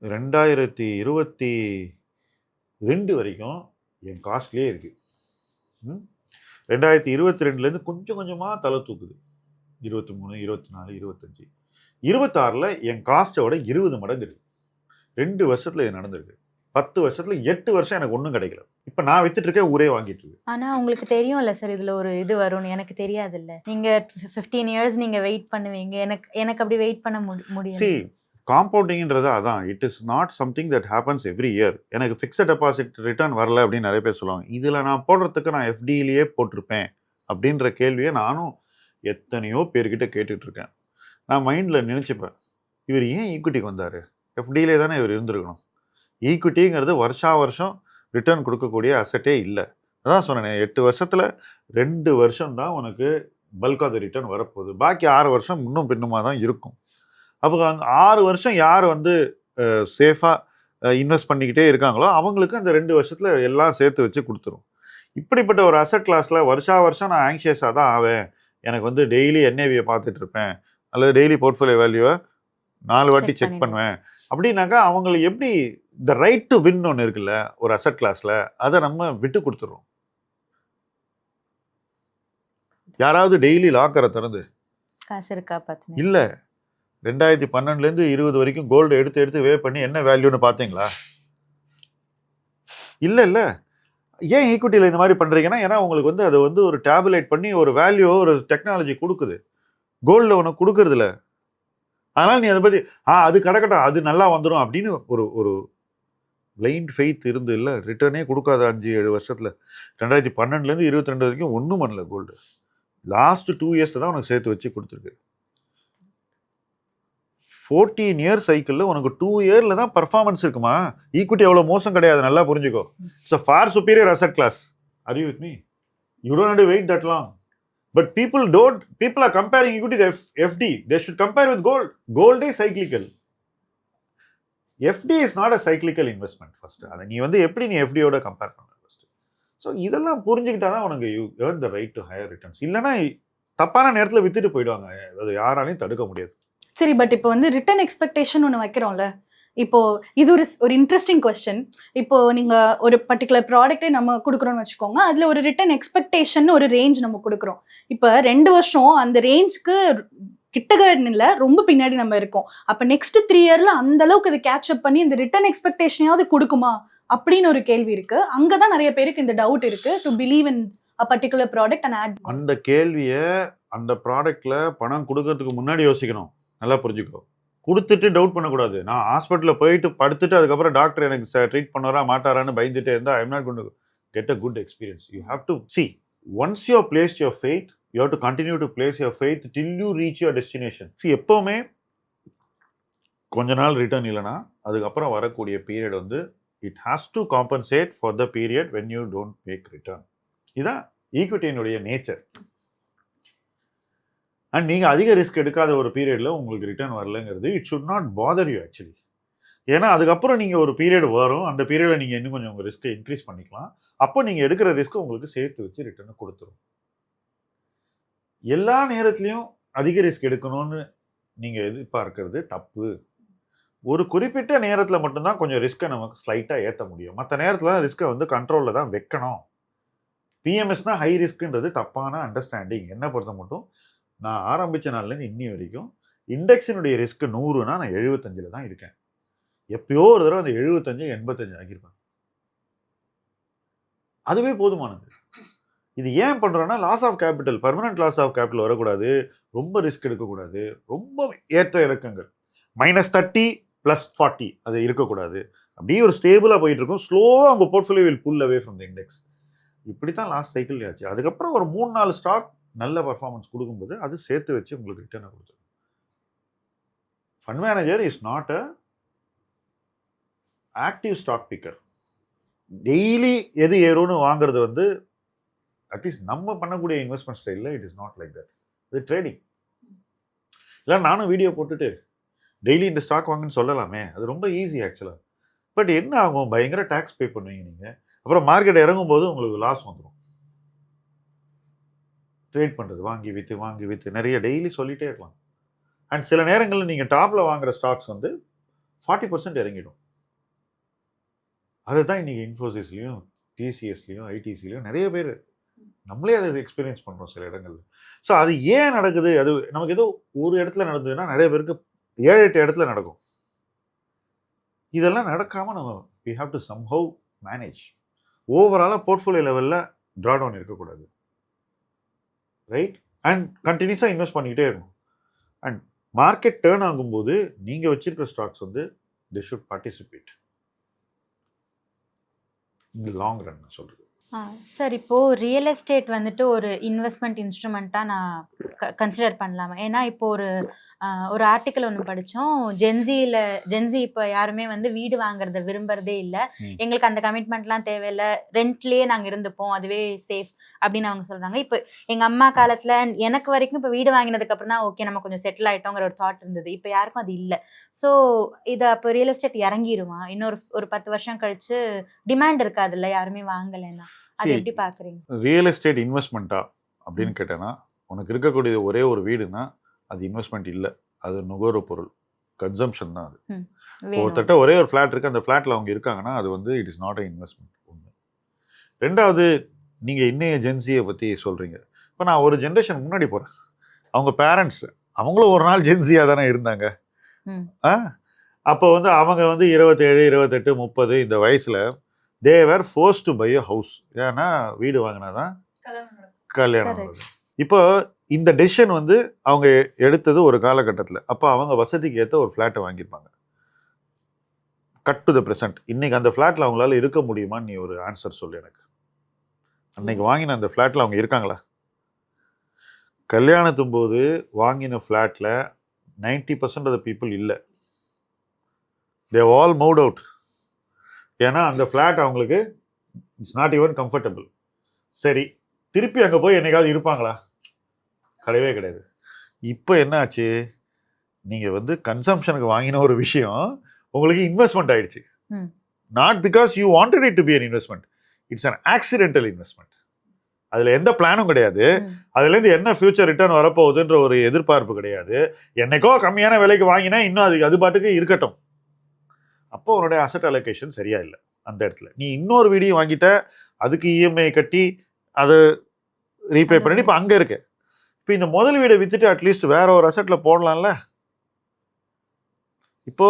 2022 வரைக்கும் என் காஸ்ட்லேயே இருக்கு. 2022 கொஞ்சம் கொஞ்சமாக தலை தூக்குது. 23, 24, 25, 26 என் காஸ்ட்டோட 20 மடங்கு இருக்கு. 2 வருஷத்துல இது நடந்திருக்கு. 10 வருஷத்துல 8 வருஷம் எனக்கு ஒன்றும் கிடைக்கல. இப்போ நான் வித்துட்டு இருக்கேன், ஊரே வாங்கிட்டு இருக்கு. ஆனா உங்களுக்கு தெரியும்ல சார் இதுல ஒரு இது வரும்னு. எனக்கு தெரியாது இல்ல. நீங்க 15 இயர்ஸ் நீங்க வெயிட் பண்ணுவீங்க. எனக்கு அப்படி வெயிட் பண்ண முடியும். See, காம்பவுண்டிங்ன்றது அதான். It is not something that happens every year. எனக்கு ஃபிக்ஸட் டெபாசிட் ரிட்டர்ன் வரல அப்படின்னு நிறைய பேர் சொல்லுவாங்க. இதில் நான் போடுறதுக்கு நான் எஃப்டியிலேயே போட்டிருப்பேன் அப்படின்ற கேள்வியை நானும் எத்தனையோ பேர்கிட்ட கேட்டுட்டு இருக்கேன். நான் மைண்டில் நினச்சிப்பேன், இவர் ஏன் ஈக்விட்டிக்கு வந்தார்? எஃப்டியிலே தானே இவர் இருந்திருக்கணும். ஈக்விட்டிங்கிறது வருஷா வருஷம் ரிட்டர்ன் கொடுக்கக்கூடிய அசட்டே இல்லை. அதான் சொன்னேன், 8 வருஷத்தில் 2 வருஷம் தான் உனக்கு பல்க் ஆஃப் த ரிட்டர்ன் வரப்போகுது. பாக்கி 6 வருஷம் இன்னும் பின்னுமாக தான் இருக்கும். அப்போ அந்த 6 வருஷம் யார் வந்து சேஃபாக இன்வெஸ்ட் பண்ணிக்கிட்டே இருக்காங்களோ அவங்களுக்கு அந்த 2 வருஷத்தில் எல்லாம் சேர்த்து வச்சு கொடுத்துரும். இப்படிப்பட்ட ஒரு அசட் கிளாஸில் வருஷா வருஷம் நான் ஆங்ஷியஸாக தான் ஆவேன். எனக்கு வந்து டெய்லி என்ஏவியை பார்த்துட்டு இருப்பேன், அல்லது டெய்லி போர்ட்ஃபோலியோ வேல்யூவை 4 வாட்டி செக் பண்ணுவேன் அப்படின்னாக்கா அவங்களுக்கு எப்படி இந்த ரைட் டு வின் ஒன்று இருக்குல்ல ஒரு அசட் கிளாஸில், அதை நம்ம விட்டு கொடுத்துருவோம். யாராவது டெய்லி லாக்கரை திறந்து காசு இருக்கா பார்த்து இல்லை 2012 20 வரைக்கும் கோல்டு எடுத்து எடுத்து வே பண்ணி என்ன வேல்யூன்னு பார்த்தீங்களா? இல்லை. ஏன் ஈக்விட்டியில் இந்த மாதிரி பண்ணுறீங்கன்னா, ஏன்னா உங்களுக்கு வந்து அதை வந்து ஒரு டேபுலேட் பண்ணி ஒரு வேல்யூ ஒரு டெக்னாலஜி கொடுக்குது. கோல்டில் உனக்கு கொடுக்கறதில்ல. அதனால் நீ அதை பற்றி அது கிடக்கட்டும், அது நல்லா வந்துடும் அப்படின்னு ஒரு பிளைண்ட் ஃபெய்த் இருந்து இல்லை ரிட்டர்னே கொடுக்காத 5-7 வருஷத்தில் 2012 22 வரைக்கும் ஒன்றும் பண்ணல கோல்டு. லாஸ்ட் 2 இயர்ஸில் தான் உனக்கு சேர்த்து வச்சு கொடுத்துருக்கு. 14 இயர் சைக்கிளில் உனக்கு 2 இயரில் தான் பர்ஃபார்மன்ஸ் இருக்குமா? ஈக்விட்டி எவ்வளோ மோசம் கிடையாது, நல்லா புரிஞ்சுக்கோ. It's a far superior asset class. Are you with me? You don't have to wait that long. But people are comparing equity with FD. They should compare with gold. Gold is cyclical. FD is not a cyclical investment. First அதை நீ வந்து எப்படி நீ எஃப்டியோட compare பண்ண first. So இதெல்லாம் புரிஞ்சுக்கிட்டா தான் உனக்கு you earn the right to higher returns. இல்லைன்னா தப்பான நேரத்தில் வித்துட்டு போயிடுவாங்க. அது யாராலையும் தடுக்க முடியாது. சரி, பட் இப்போ வந்து ரிட்டர்ன் எக்ஸ்பெக்டேஷன் ஒன்று வைக்கிறோம்ல. இப்போ இது ஒரு இன்ட்ரெஸ்டிங் கொஸ்டின். இப்போ நீங்க ஒரு பர்டிகுலர் ப்ராடக்ட்டே நம்ம கொடுக்குறோம்னு வச்சுக்கோங்க, அதுல ஒரு ரிட்டர்ன் எக்ஸ்பெக்டேஷன் ஒரு ரேஞ்ச் நம்ம கொடுக்குறோம். இப்போ 2 வருஷம் அந்த ரேஞ்சுக்கு கிட்டகன்னு இல்லை, ரொம்ப பின்னாடி நம்ம இருக்கோம். அப்போ நெக்ஸ்ட் 3 இயர்ல அந்த அளவுக்கு அதை கேட்ச் அப் பண்ணி இந்த ரிட்டர்ன் எக்ஸ்பெக்டேஷனையாவது கொடுக்குமா அப்படின்னு ஒரு கேள்வி இருக்கு. அங்கதான் நிறைய பேருக்கு இந்த டவுட் இருக்கு, to believe in a particular product and add. அந்த கேள்வியை அந்த ப்ராடக்ட்ல பணம் கொடுக்கறதுக்கு முன்னாடி யோசிக்கணும். நல்லா புரிஞ்சுக்கோ. கொடுத்துட்டு டவுட் பண்ணக்கூடாது. நான் ஹாஸ்பிட்டலில் போயிட்டு படுத்துட்டு அதுக்கப்புறம் டாக்டர் எனக்கு ட்ரீட் பண்ணாரா மாட்டாரான்னு பயந்துட்டே இருந்தால் I am not going to get a good experience. You have to see once you place your faith, you have to continue to place your faith till you reach your destination. See எப்போவுமே கொஞ்ச நாள் return இல்லைன்னா அதுக்கப்புறம் வரக்கூடிய period வந்து it has to compensate for the period when you don't make return. இதுதான் ஈக்விட்டியினுடைய nature. And நீங்கள் அதிக ரிஸ்க் எடுக்காத ஒரு பீரியடில் உங்களுக்கு ரிட்டர்ன் வரலங்கிறது it should not bother you actually. ஏன்னா அதுக்கப்புறம் நீங்கள் ஒரு பீரியட் வரும், அந்த பீரியடில் நீங்கள் இன்னும் கொஞ்சம் உங்கள் ரிஸ்க்கை இன்க்ரீஸ் பண்ணிக்கலாம். அப்போ நீங்கள் எடுக்கிற ரிஸ்க்கை உங்களுக்கு சேர்த்து வச்சு ரிட்டர்னை கொடுத்துரும். எல்லா நேரத்துலையும் அதிக ரிஸ்க் எடுக்கணும்னு நீங்கள் எதிர்பார்க்கறது தப்பு. ஒரு குறிப்பிட்ட நேரத்தில் மட்டும்தான் கொஞ்சம் ரிஸ்க்கை நமக்கு ஸ்லைட்டாக ஏற்ற முடியும். மற்ற நேரத்தில் தான் ரிஸ்க்கை வந்து கண்ட்ரோலில் தான் வைக்கணும். பிஎம்எஸ் தான் ஹை ரிஸ்க்குன்றது தப்பான அண்டர்ஸ்டாண்டிங். என்ன பொறுத்த மட்டும் நான் ஆரம்பித்த நாள்லேருந்து இன்னி வரைக்கும் இண்டெக்ஸினுடைய ரிஸ்க் 100னா நான் 75 தான் இருக்கேன். எப்பயோ ஒரு தடவை அந்த 75 85 ஆகியிருப்பேன். அதுவே போதுமானது. இது ஏன் பண்ணுறோன்னா loss of capital, permanent loss of capital வரக்கூடாது, ரொம்ப ரிஸ்க் எடுக்கக்கூடாது, ரொம்ப ஏற்ற இறக்கங்கள் -30 +40 அது இருக்கக்கூடாது. அப்படியே ஒரு ஸ்டேபிளாக போயிட்டு இருக்கும். ஸ்லோவாக உங்கள் portfolio will pull away from the index. இப்படி தான் லாஸ்ட் சைக்கிள் ஆச்சு. அதுக்கப்புறம் ஒரு 3-4 ஸ்டாக் நல்ல பர்ஃபார்மன்ஸ் கொடுக்கும்போது அது சேர்த்து வச்சு உங்களுக்கு ரிட்டர்னை கொடுத்துரும். Fund manager is not a active stock picker. Daily எது ஏறும்னு வாங்குறது வந்து அட்லீஸ்ட் நம்ம பண்ணக்கூடிய இன்வெஸ்ட்மெண்ட் ஸ்டைலில் it is not like that. இது ட்ரேடிங். இல்லை நானும் வீடியோ போட்டுட்டு டெய்லி இந்த ஸ்டாக் வாங்குன்னு சொல்லலாமே, அது ரொம்ப ஈஸி ஆக்சுவலாக. பட் என்ன ஆகும், பயங்கர டேக்ஸ் பே பண்ணுவீங்க நீங்கள். அப்புறம் மார்க்கெட் இறங்கும் போது உங்களுக்கு லாஸ் வந்துடும். ட்ரேட் பண்ணுறது வாங்கி விற்று நிறைய டெய்லி சொல்லிகிட்டே இருக்கலாம். அண்ட் சில நேரங்களில் நீங்கள் டாப்பில் வாங்குகிற ஸ்டாக்ஸ் வந்து 40% இறங்கிடும். அதை தான் இன்றைக்கி இன்ஃபோசிஸ்லேயும் டிசிஎஸ்லேயும் ஐடிசிலையும் நிறைய பேர் நம்மளே அதை எக்ஸ்பீரியன்ஸ் பண்ணுறோம் சில இடங்களில். ஸோ அது ஏன் நடக்குது? அது நமக்கு ஏதோ ஒரு இடத்துல நடந்ததுன்னா நிறைய பேருக்கு 7-8 இடத்துல நடக்கும். இதெல்லாம் நடக்காமல் நம்ம we have to somehow manage. ஓவராலாக போர்ட்ஃபோலியோ லெவலில் ட்ரா டவுன் இருக்கக்கூடாது, ரைட்? அண்ட் கண்டினியூஸாக இன்வெஸ்ட் பண்ணிக்கிட்டே இருக்கும். அண்ட் மார்க்கெட் டேர்ன் ஆகும்போது நீங்கள் வச்சிருக்கிற ஸ்டாக்ஸ் வந்து they should participate in the long run சொல்கிறது. சார், இப்போது ரியல் எஸ்டேட் வந்துட்டு ஒரு இன்வெஸ்ட்மெண்ட் இன்ஸ்ட்ருமெண்ட்டாக நான் கன்சிடர் பண்ணலாமா? ஏன்னா இப்போ ஒரு ஆர்டிக்கல் ஒன்று படித்தோம். ஜென்சி இப்போ யாருமே வந்து வீடு வாங்குறத விரும்புறதே இல்லை. எங்களுக்கு அந்த கமிட்மெண்ட்லாம் தேவையில்லை, ரெண்ட்லேயே நாங்கள் இருந்துப்போம், அதுவே சேஃப் அப்படின்னு அவங்க சொல்கிறாங்க. இப்போ எங்கள் அம்மா காலத்தில் எனக்கு வரைக்கும் இப்போ வீடு வாங்கினதுக்கு அப்புறம் தான் ஓகே நம்ம கொஞ்சம் செட்டில் ஆகிட்டோங்கிற ஒரு தாட் இருந்தது. இப்போ யாருக்கும் அது இல்லை. ஸோ இதை அப்போ ரியல் எஸ்டேட் இறங்கிடுமா? ஒரு 10 வருஷம் கழிச்சு டிமாண்ட் இருக்காதுல்ல, யாருமே வாங்கலைன்னா. அது எப்படி பார்க்குறீங்க? ரியல் எஸ்டேட் இன்வெஸ்ட்மெண்ட்டா அப்படின்னு கேட்டேன்னா, உனக்கு இருக்கக்கூடிய ஒரே ஒரு வீடுனா அது இன்வெஸ்ட்மெண்ட் இல்லை, அது நுகர்வு பொருள், கன்சம்ஷன் தான். அது ஒருத்தட்ட ஒரே ஒரு ஃப்ளாட் இருக்குது, அந்த ஃப்ளாட்டில் அவங்க இருக்காங்கன்னா அது வந்து it is not a investment. ஒன்று. ரெண்டாவது, நீங்கள் இன்னைய ஜென்சியை பற்றி சொல்கிறீங்க. இப்போ நான் ஒரு ஜென்ரேஷன் முன்னாடி போகிறேன். அவங்க பேரண்ட்ஸ் அவங்களும் ஒரு நாள் ஜென்சியாக தானே இருந்தாங்க. அப்போ வந்து அவங்க வந்து 27, 28, 30 இந்த வயசில் they were forced to buy a house. ஏன்னா வீடு வாங்கினா தான் கல்யாணம் ஆகுது. இப்போ இந்த டெசிஷன் வந்து அவங்க எடுத்தது ஒரு காலகட்டத்தில். அப்போ அவங்க வசதிக்கு ஏற்ற ஒரு ஃப்ளாட்டை வாங்கியிருப்பாங்க. கட் டு த ப்ரெசன்ட் இன்னைக்கு அந்த ஃப்ளாட்டில் அவங்களால இருக்க முடியுமான்னு நீ ஒரு ஆன்சர் சொல்லு எனக்கு. அன்னைக்கு வாங்கின அந்த ஃப்ளாட்டில் அவங்க இருக்காங்களா? கல்யாணத்தும் போது வாங்கின ஃப்ளாட்டில் 90% of the people இல்லை. they all moved out. ஏன்னா அந்த ஃப்ளாட் அவங்களுக்கு இட்ஸ் நாட் ஈவன் கம்ஃபர்டபுள். சரி, திருப்பி அங்கே போய் என்னைக்காவது இருப்பாங்களா? கிடையவே கிடையாது. இப்போ என்ன ஆச்சு, நீங்கள் வந்து கன்சம்ஷனுக்கு வாங்கின ஒரு விஷயம் உங்களுக்கு இன்வெஸ்ட்மெண்ட் ஆயிடுச்சு. ம். Not because you wanted it to be an investment, it's an accidental investment. அதுல எந்த பிளானும் கிடையாது. அதுல இருந்து என்ன ஃபியூச்சர் ரிட்டர்ன் வரப்போகுதுன்ற ஒரு எதிர்பார்ப்பு கிடையாது. என்னைக்கோ கம்மியான விலைக்கு வாங்கினா இன்னும் அது பாட்டுக்கு இருக்கட்டும். அப்போ உன்னுடைய அசெட் அலோகேஷன் சரியா இல்லை. அந்த இடத்துல நீ இன்னொரு வீடியோ வாங்கிட்ட, அதுக்கு இஎம்ஐ கட்டி அதை ரீபே பண்ணி இப்போ அங்கே இருக்கு. இப்போ இந்த முதல் வீடை வித்துட்டு அட்லீஸ்ட் வேற ஒரு அசெட்ல போடலாம்ல. இப்போ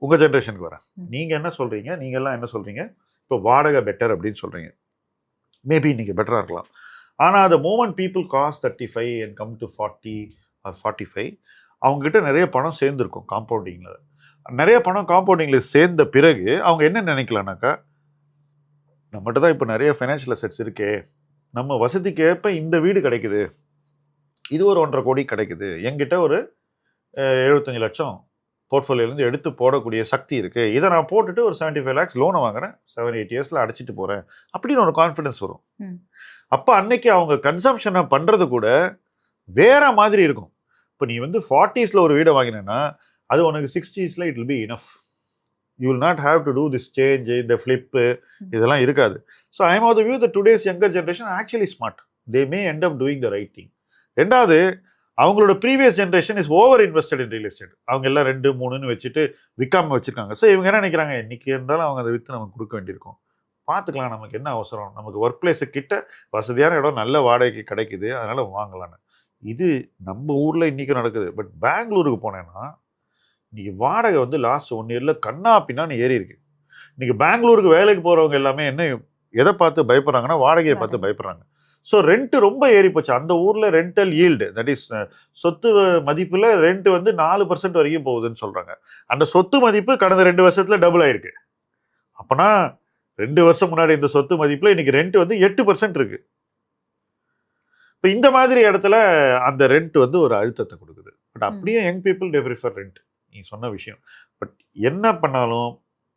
உங்க ஜென்ரேஷனுக்கு வரேன். நீங்க என்ன சொல்றீங்க? நீங்க எல்லாம் என்ன சொல்றீங்க? இப்போ வாடகை பெட்டர் அப்படின்னு சொல்றீங்க. மேபி இன்னைக்கு பெட்டரா இருக்கலாம். ஆனா அந்த moment people cost 35 and come to 40 or 45, அவங்க கிட்ட நிறைய பணம் சேர்ந்துருக்கும் காம்பவுண்டிங்ல. நிறைய பணம் காம்பவுண்டிங்ல சேர்ந்த பிறகு அவங்க என்ன நினைக்கலாம்னாக்கா, நம்மகிட்ட தான் இப்போ நிறைய ஃபைனான்ஷியல் அசெட்ஸ் இருக்கே, நம்ம வசதிக்கு ஏற்ப இந்த வீடு கிடைக்குது, இது ஒரு 1.5 கோடி கிடைக்குது, என்கிட்ட ஒரு 75 லட்சம் போர்ட்ஃபோலியோலேருந்து எடுத்து போடக்கூடிய சக்தி இருக்குது, இதை நான் போட்டுட்டு ஒரு 75 lakhs லோனை வாங்குறேன், 7-8 இயர்ஸில் அடைச்சிட்டு போகிறேன் அப்படின்னு ஒரு கான்ஃபிடன்ஸ் வரும். அப்போ அன்னைக்கு அவங்க கன்சம்ஷனை பண்ணுறது கூட வேற மாதிரி இருக்கும். இப்போ நீ வந்து 40s ஒரு வீடை வாங்கினேன்னா அது உனக்கு 60s it will be enough. You will not have to do this change, இந்த ஃப்ளிப்பு இதெல்லாம் இருக்காது. So I am of the view the today's younger generation actually smart, they may end up doing the right thing. ரெண்டாவது, அவங்களோட previous generation is over invested in real estate. அவங்க எல்லாம் 2-3ன்னு வச்சுட்டு விற்காம வச்சிருக்காங்க. So இவங்க என்ன நினைக்கிறாங்க, இன்னைக்கு இருந்தாலும் அவங்க அதை விற்று நமக்கு கொடுக்க வேண்டியிருக்கும், பார்த்துக்கலாம், நமக்கு என்ன அவசரம், நமக்கு ஒர்க் பிளேஸு கிட்ட வசதியான இடம் நல்ல வாடகைக்கு கிடைக்குது, அதனால வாங்கலான்னு. இது நம்ம ஊரில் இன்றைக்கும் நடக்குது. பட் பெங்களூருக்கு போனேன்னா இன்னைக்கு வாடகை வந்து லாஸ்ட் 1 இயர்ல கண்ணா பின்னான்னு ஏறி இருக்கு. இன்னைக்கு பெங்களூருக்கு வேலைக்கு போகிறவங்க எல்லாமே என்ன எதை பார்த்து பயப்படுறாங்கன்னா, வாடகையை பார்த்து பயப்படுறாங்க. ஸோ ரெண்ட் ரொம்ப ஏறி போச்சு. அந்த ஊரில் ரெண்டல் ஈல்டு, தட் இஸ் சொத்து மதிப்பில் ரெண்ட் வந்து 4% வரைக்கும் போகுதுன்னு சொல்கிறாங்க. அந்த சொத்து மதிப்பு கடந்த 2 வருஷத்தில் டபுள் ஆயிருக்கு. அப்போனா 2 வருஷம் முன்னாடி இந்த சொத்து மதிப்பில் இன்னைக்கு ரெண்ட் வந்து 8% இருக்கு. இப்போ இந்த மாதிரி இடத்துல அந்த ரெண்ட் வந்து ஒரு அழுத்தத்தை கொடுக்குது. பட் அப்படியே யங் பீப்புள் டே ப்ரிஃபர் ரெண்ட், நீ சொன்ன விஷயம். பட் என்ன பண்ணாலும்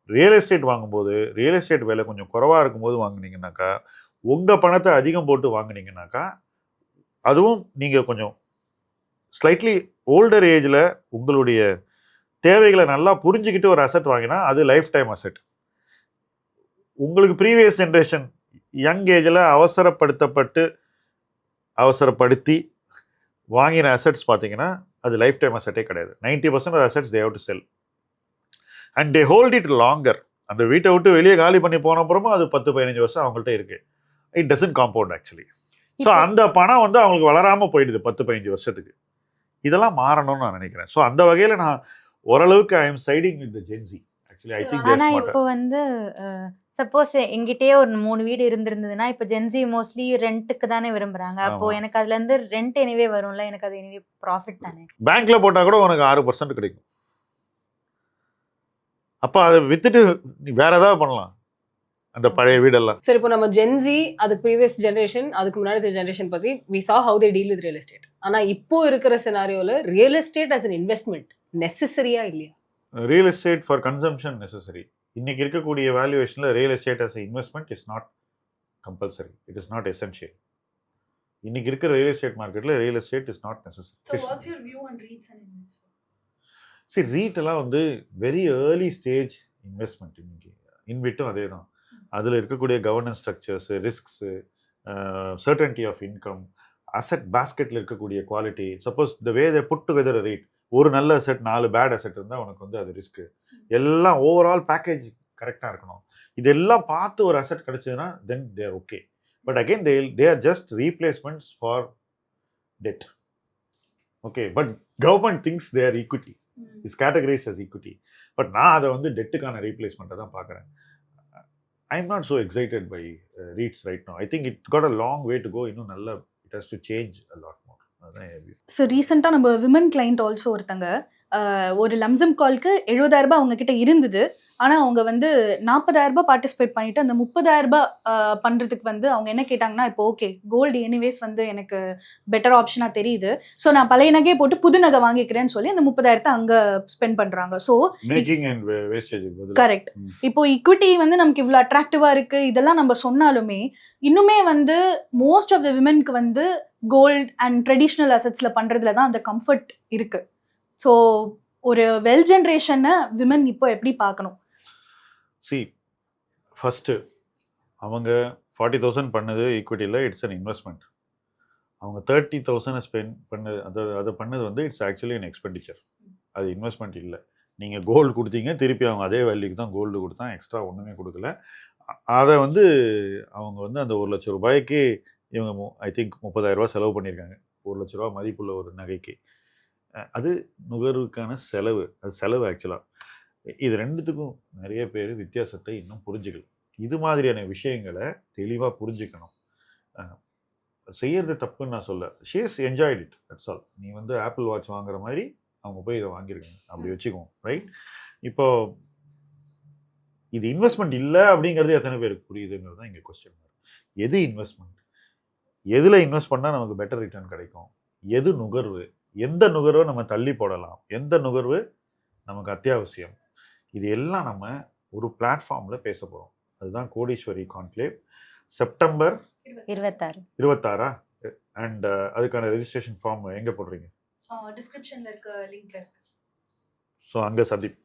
ரியல் எஸ்டேட் வாங்கும்போது ரியல் எஸ்டேட் விலை கொஞ்சம் குறைவாக இருக்கும்போது வாங்கினீங்கன்னாக்கா, உங்கள் பணத்தை அதிகம் போட்டு வாங்கினீங்கன்னாக்கா, அதுவும் நீங்கள் கொஞ்சம் ஸ்லைட்லி ஓல்டர் ஏஜில் உங்களுடைய தேவைகளை நல்லா புரிஞ்சுக்கிட்டு ஒரு அசெட் வாங்கினா அது லைஃப் டைம் அசெட். உங்களுக்கு ப்ரீவியஸ் ஜென்ரேஷன் யங் ஏஜில் அவசரப்படுத்தி வாங்கின அசெட்ஸ் பார்த்தீங்கன்னா அது லைஃப் டைம் அசெட்டே கிடையாது. 90% assets they have to sell and they hold it longer. அந்த வீட்டை விட்டு வெளியே காலி பண்ணி போன அப்புறமா அது 10-15 வருஷம் அவங்கள்ட்ட இருக்கு. It doesn't compound actually. So அந்த பணம் வந்து அவங்களுக்கு வளராமல் போயிடுது 10-15 வருஷத்துக்கு. இதெல்லாம் மாறணும்னு நான் நினைக்கிறேன். ஸோ அந்த வகையில் நான் ஓரளவுக்கு I am siding with the Gen Z. Actually I think ஆனா இப்போ வந்து சப்போஸ் எங்கிட்டயே ஒரு 3 வீடு இருந்திருந்ததுன்னா, இப்போ ஜென்சி மோஸ்ட்லி ரெண்ட்டுக்கு தானே விரும்புறாங்க. அப்போ எனக்கு அதுல இருந்து ரெண்ட் எனிவே வரும்ல, எனக்கு அது எனிவே ப்ராஃபிட் தானே. பேங்க்ல போட்டா கூட உனக்கு 6% கிடைக்கும். அப்போ அதை வித்துட்டு நீ வேற ஏதாவது பண்ணலாம் அந்த பழைய வீடெல்லாம். சரி, இப்போ நம்ம ஜென்சி, அதுக்கு ப்ரீவியஸ் ஜென்ரேஷன், அதுக்கு முன்னாடி ஜென்ரேஷன் பத்தி we saw how they deal with real estate. ஆனா இப்போ இருக்கிற சினாரியோல real estate as an investment நெசசரியா இல்லையா? Real estate for consumption necessary. இன்னைக்கு இருக்கக்கூடிய வேல்யூவேஷன்ல real estate as an investment is not compulsory, it is not essential. இன்னைக்கு இருக்கிற ரியல் எஸ்டேட் மார்க்கெட்ல real estate is not necessary. So what's your view on REITs and investments? See, REIT எல்லாம் வந்து very early stage investment. இன்னைக்கு இன்விட்டும் அதே தான். அதில் இருக்கக்கூடிய governance structures, risks, certainty of income, asset பேஸ்கெட்டில் இருக்கக்கூடிய quality. Suppose the way they put together rate, ஒரு நல்ல அசெட் 4 பேட் அசெட் இருந்தால் உனக்கு வந்து அது ரிஸ்க்கு. எல்லாம் ஓவரால் பேக்கேஜ் கரெக்டாக இருக்கணும். இதெல்லாம் பார்த்து ஒரு அசெட் கிடைச்சதுன்னா then they are okay. But again they are just replacements for debt. Okay, but government things they are equity, is categorise as equity. But நான் அதை வந்து டெட்டுக்கான ரீப்ளேஸ்மெண்ட்டை தான் பார்க்குறேன். I am not so excited by REITs right now. I think it got a long way to go. இன்னும் நல்லா it has to change a lot more. அதான் என் view. So ரீசெண்டாக நம்ம விமன் கிளைண்ட் ஆல்சோ ஒருத்தங்க ஒரு லம்சம் கால்க்கு 70,000 அவங்க கிட்ட இருந்தது. ஆனால் அவங்க வந்து 40,000 பார்ட்டிசிபேட் பண்ணிட்டு அந்த 30,000 பண்ணுறதுக்கு வந்து அவங்க என்ன கேட்டாங்கன்னா, இப்போ ஓகே கோல்டு எனிவேஸ் வந்து எனக்கு பெட்டர் ஆப்ஷனாக தெரியுது, ஸோ நான் பழைய நகையை போட்டு புது நகை வாங்கிக்கிறேன்னு சொல்லி அந்த 30,000 அங்கே ஸ்பெண்ட் பண்ணுறாங்க. So making and wastage. Correct. இப்போ ஈக்விட்டி வந்து நமக்கு இவ்வளோ அட்ராக்டிவாக இருக்குது இதெல்லாம் நம்ம சொன்னாலுமே இன்னுமே வந்து மோஸ்ட் ஆஃப் த விமென்க்கு வந்து கோல்டு அண்ட் ட்ரெடிஷ்னல் அசெட்ஸில் பண்ணுறதுல தான் அந்த கம்ஃபர்ட் இருக்குது. ஸோ ஒரு வெல் ஜென்ரேஷனை விமன் இப்போ எப்படி பார்க்கணும்? சி ஃபஸ்ட்டு அவங்க 40,000 பண்ணது ஈக்விட்டியில் இட்ஸ் அன் இன்வெஸ்ட்மெண்ட். அவங்க 30,000 ஸ்பெண்ட் பண்ணது அதை பண்ணது வந்து இட்ஸ் ஆக்சுவலி அன் எக்ஸ்பெண்டிச்சர். அது இன்வெஸ்ட்மெண்ட் இல்லை. நீங்கள் கோல்டு கொடுத்தீங்க, திருப்பி அவங்க அதே வேல்யூக்கு தான் கோல்டு கொடுத்தான், எக்ஸ்ட்ரா ஒன்றுமே கொடுக்கல. அதை வந்து அவங்க வந்து அந்த 1 லட்ச ரூபாய்க்கு இவங்க ஐ திங்க் 30,000 ரூபாய் செலவு பண்ணியிருக்காங்க 1 லட்ச ரூபா மதிப்புள்ள ஒரு நகைக்கு. அது நுகர்வுக்கான செலவு. அது செலவு ஆக்சுவலாக. இது ரெண்டுத்துக்கும் நிறைய பேர் வித்தியாசத்தை இன்னும் புரிஞ்சுக்கல. இது மாதிரியான விஷயங்களை தெளிவாக புரிஞ்சுக்கணும். செய்யறது தப்புன்னு நான் சொல்ல. She is enjoyed it, that's all. நீ வந்து ஆப்பிள் வாட்ச் வாங்குற மாதிரி அவங்க போய் இதை வாங்கியிருக்காங்க, அப்படி வச்சுக்குவோம், ரைட்? இப்போ இது இன்வெஸ்ட்மெண்ட் இல்லை அப்படிங்கிறது எத்தனை பேருக்கு புரியுதுங்கிறது தான் இங்கே கொஸ்டின். எது இன்வெஸ்ட்மெண்ட்? எதில் இன்வெஸ்ட் பண்ணால் நமக்கு பெட்டர் ரிட்டர்ன் கிடைக்கும்? எது நுகர்வு? எந்த நுகர்வை நம்ம தள்ளி போடலாம்? எந்த நுகர்வு நமக்கு அத்தியாவசியம்? இது எல்லாம் நம்ம ஒரு பிளாட்ஃபார்மில் பேச போகிறோம். அதுதான் கோடீஸ்வரி கான்க்ளேவ். செப்டம்பர் 26 அண்ட் அதுக்கான ரெஜிஸ்ட்ரேஷன் ஃபார்ம் எங்கே போடுறீங்க? டிஸ்கிரிப்ஷன்ல இருக்க லிங்க் இருக்கு. ஸோ அங்கே சந்தீப்.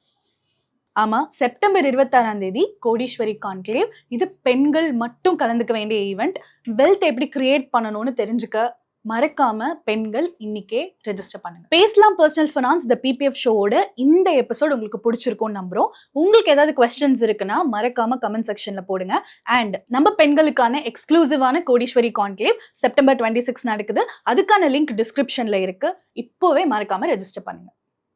ஆமா, செப்டம்பர் 26 கோடீஸ்வரி கான்க்ளேவ். இது பெண்கள் மட்டும் கலந்துக்க வேண்டிய ஈவெண்ட். வெல்த் எப்படி கிரியேட் பண்ணணும்னு தெரிஞ்சுக்க மறக்காம பெண்கள் இன்னைக்கே ரெஜிஸ்டர் பண்ணுங்க. பேசலாம் பர்சனல் ஃபைனான்ஸ் த பிபிஎஃப் ஷோவோட இந்த எபிசோட் உங்களுக்கு பிடிச்சிருக்கும்னு நம்புறோம். உங்களுக்கு ஏதாவது கொஸ்டின்ஸ் இருக்குன்னா மறக்காம கமெண்ட் செக்ஷன்ல போடுங்க. அண்ட் நம்ம பெண்களுக்கான எக்ஸ்க்ளூசிவான கோடீஸ்வரி கான்க்ளேவ் செப்டம்பர் 26 நடக்குது. அதுக்கான லிங்க் டிஸ்கிரிப்ஷன்ல இருக்கு. இப்போவே மறக்காம ரெஜிஸ்டர் பண்ணுங்க.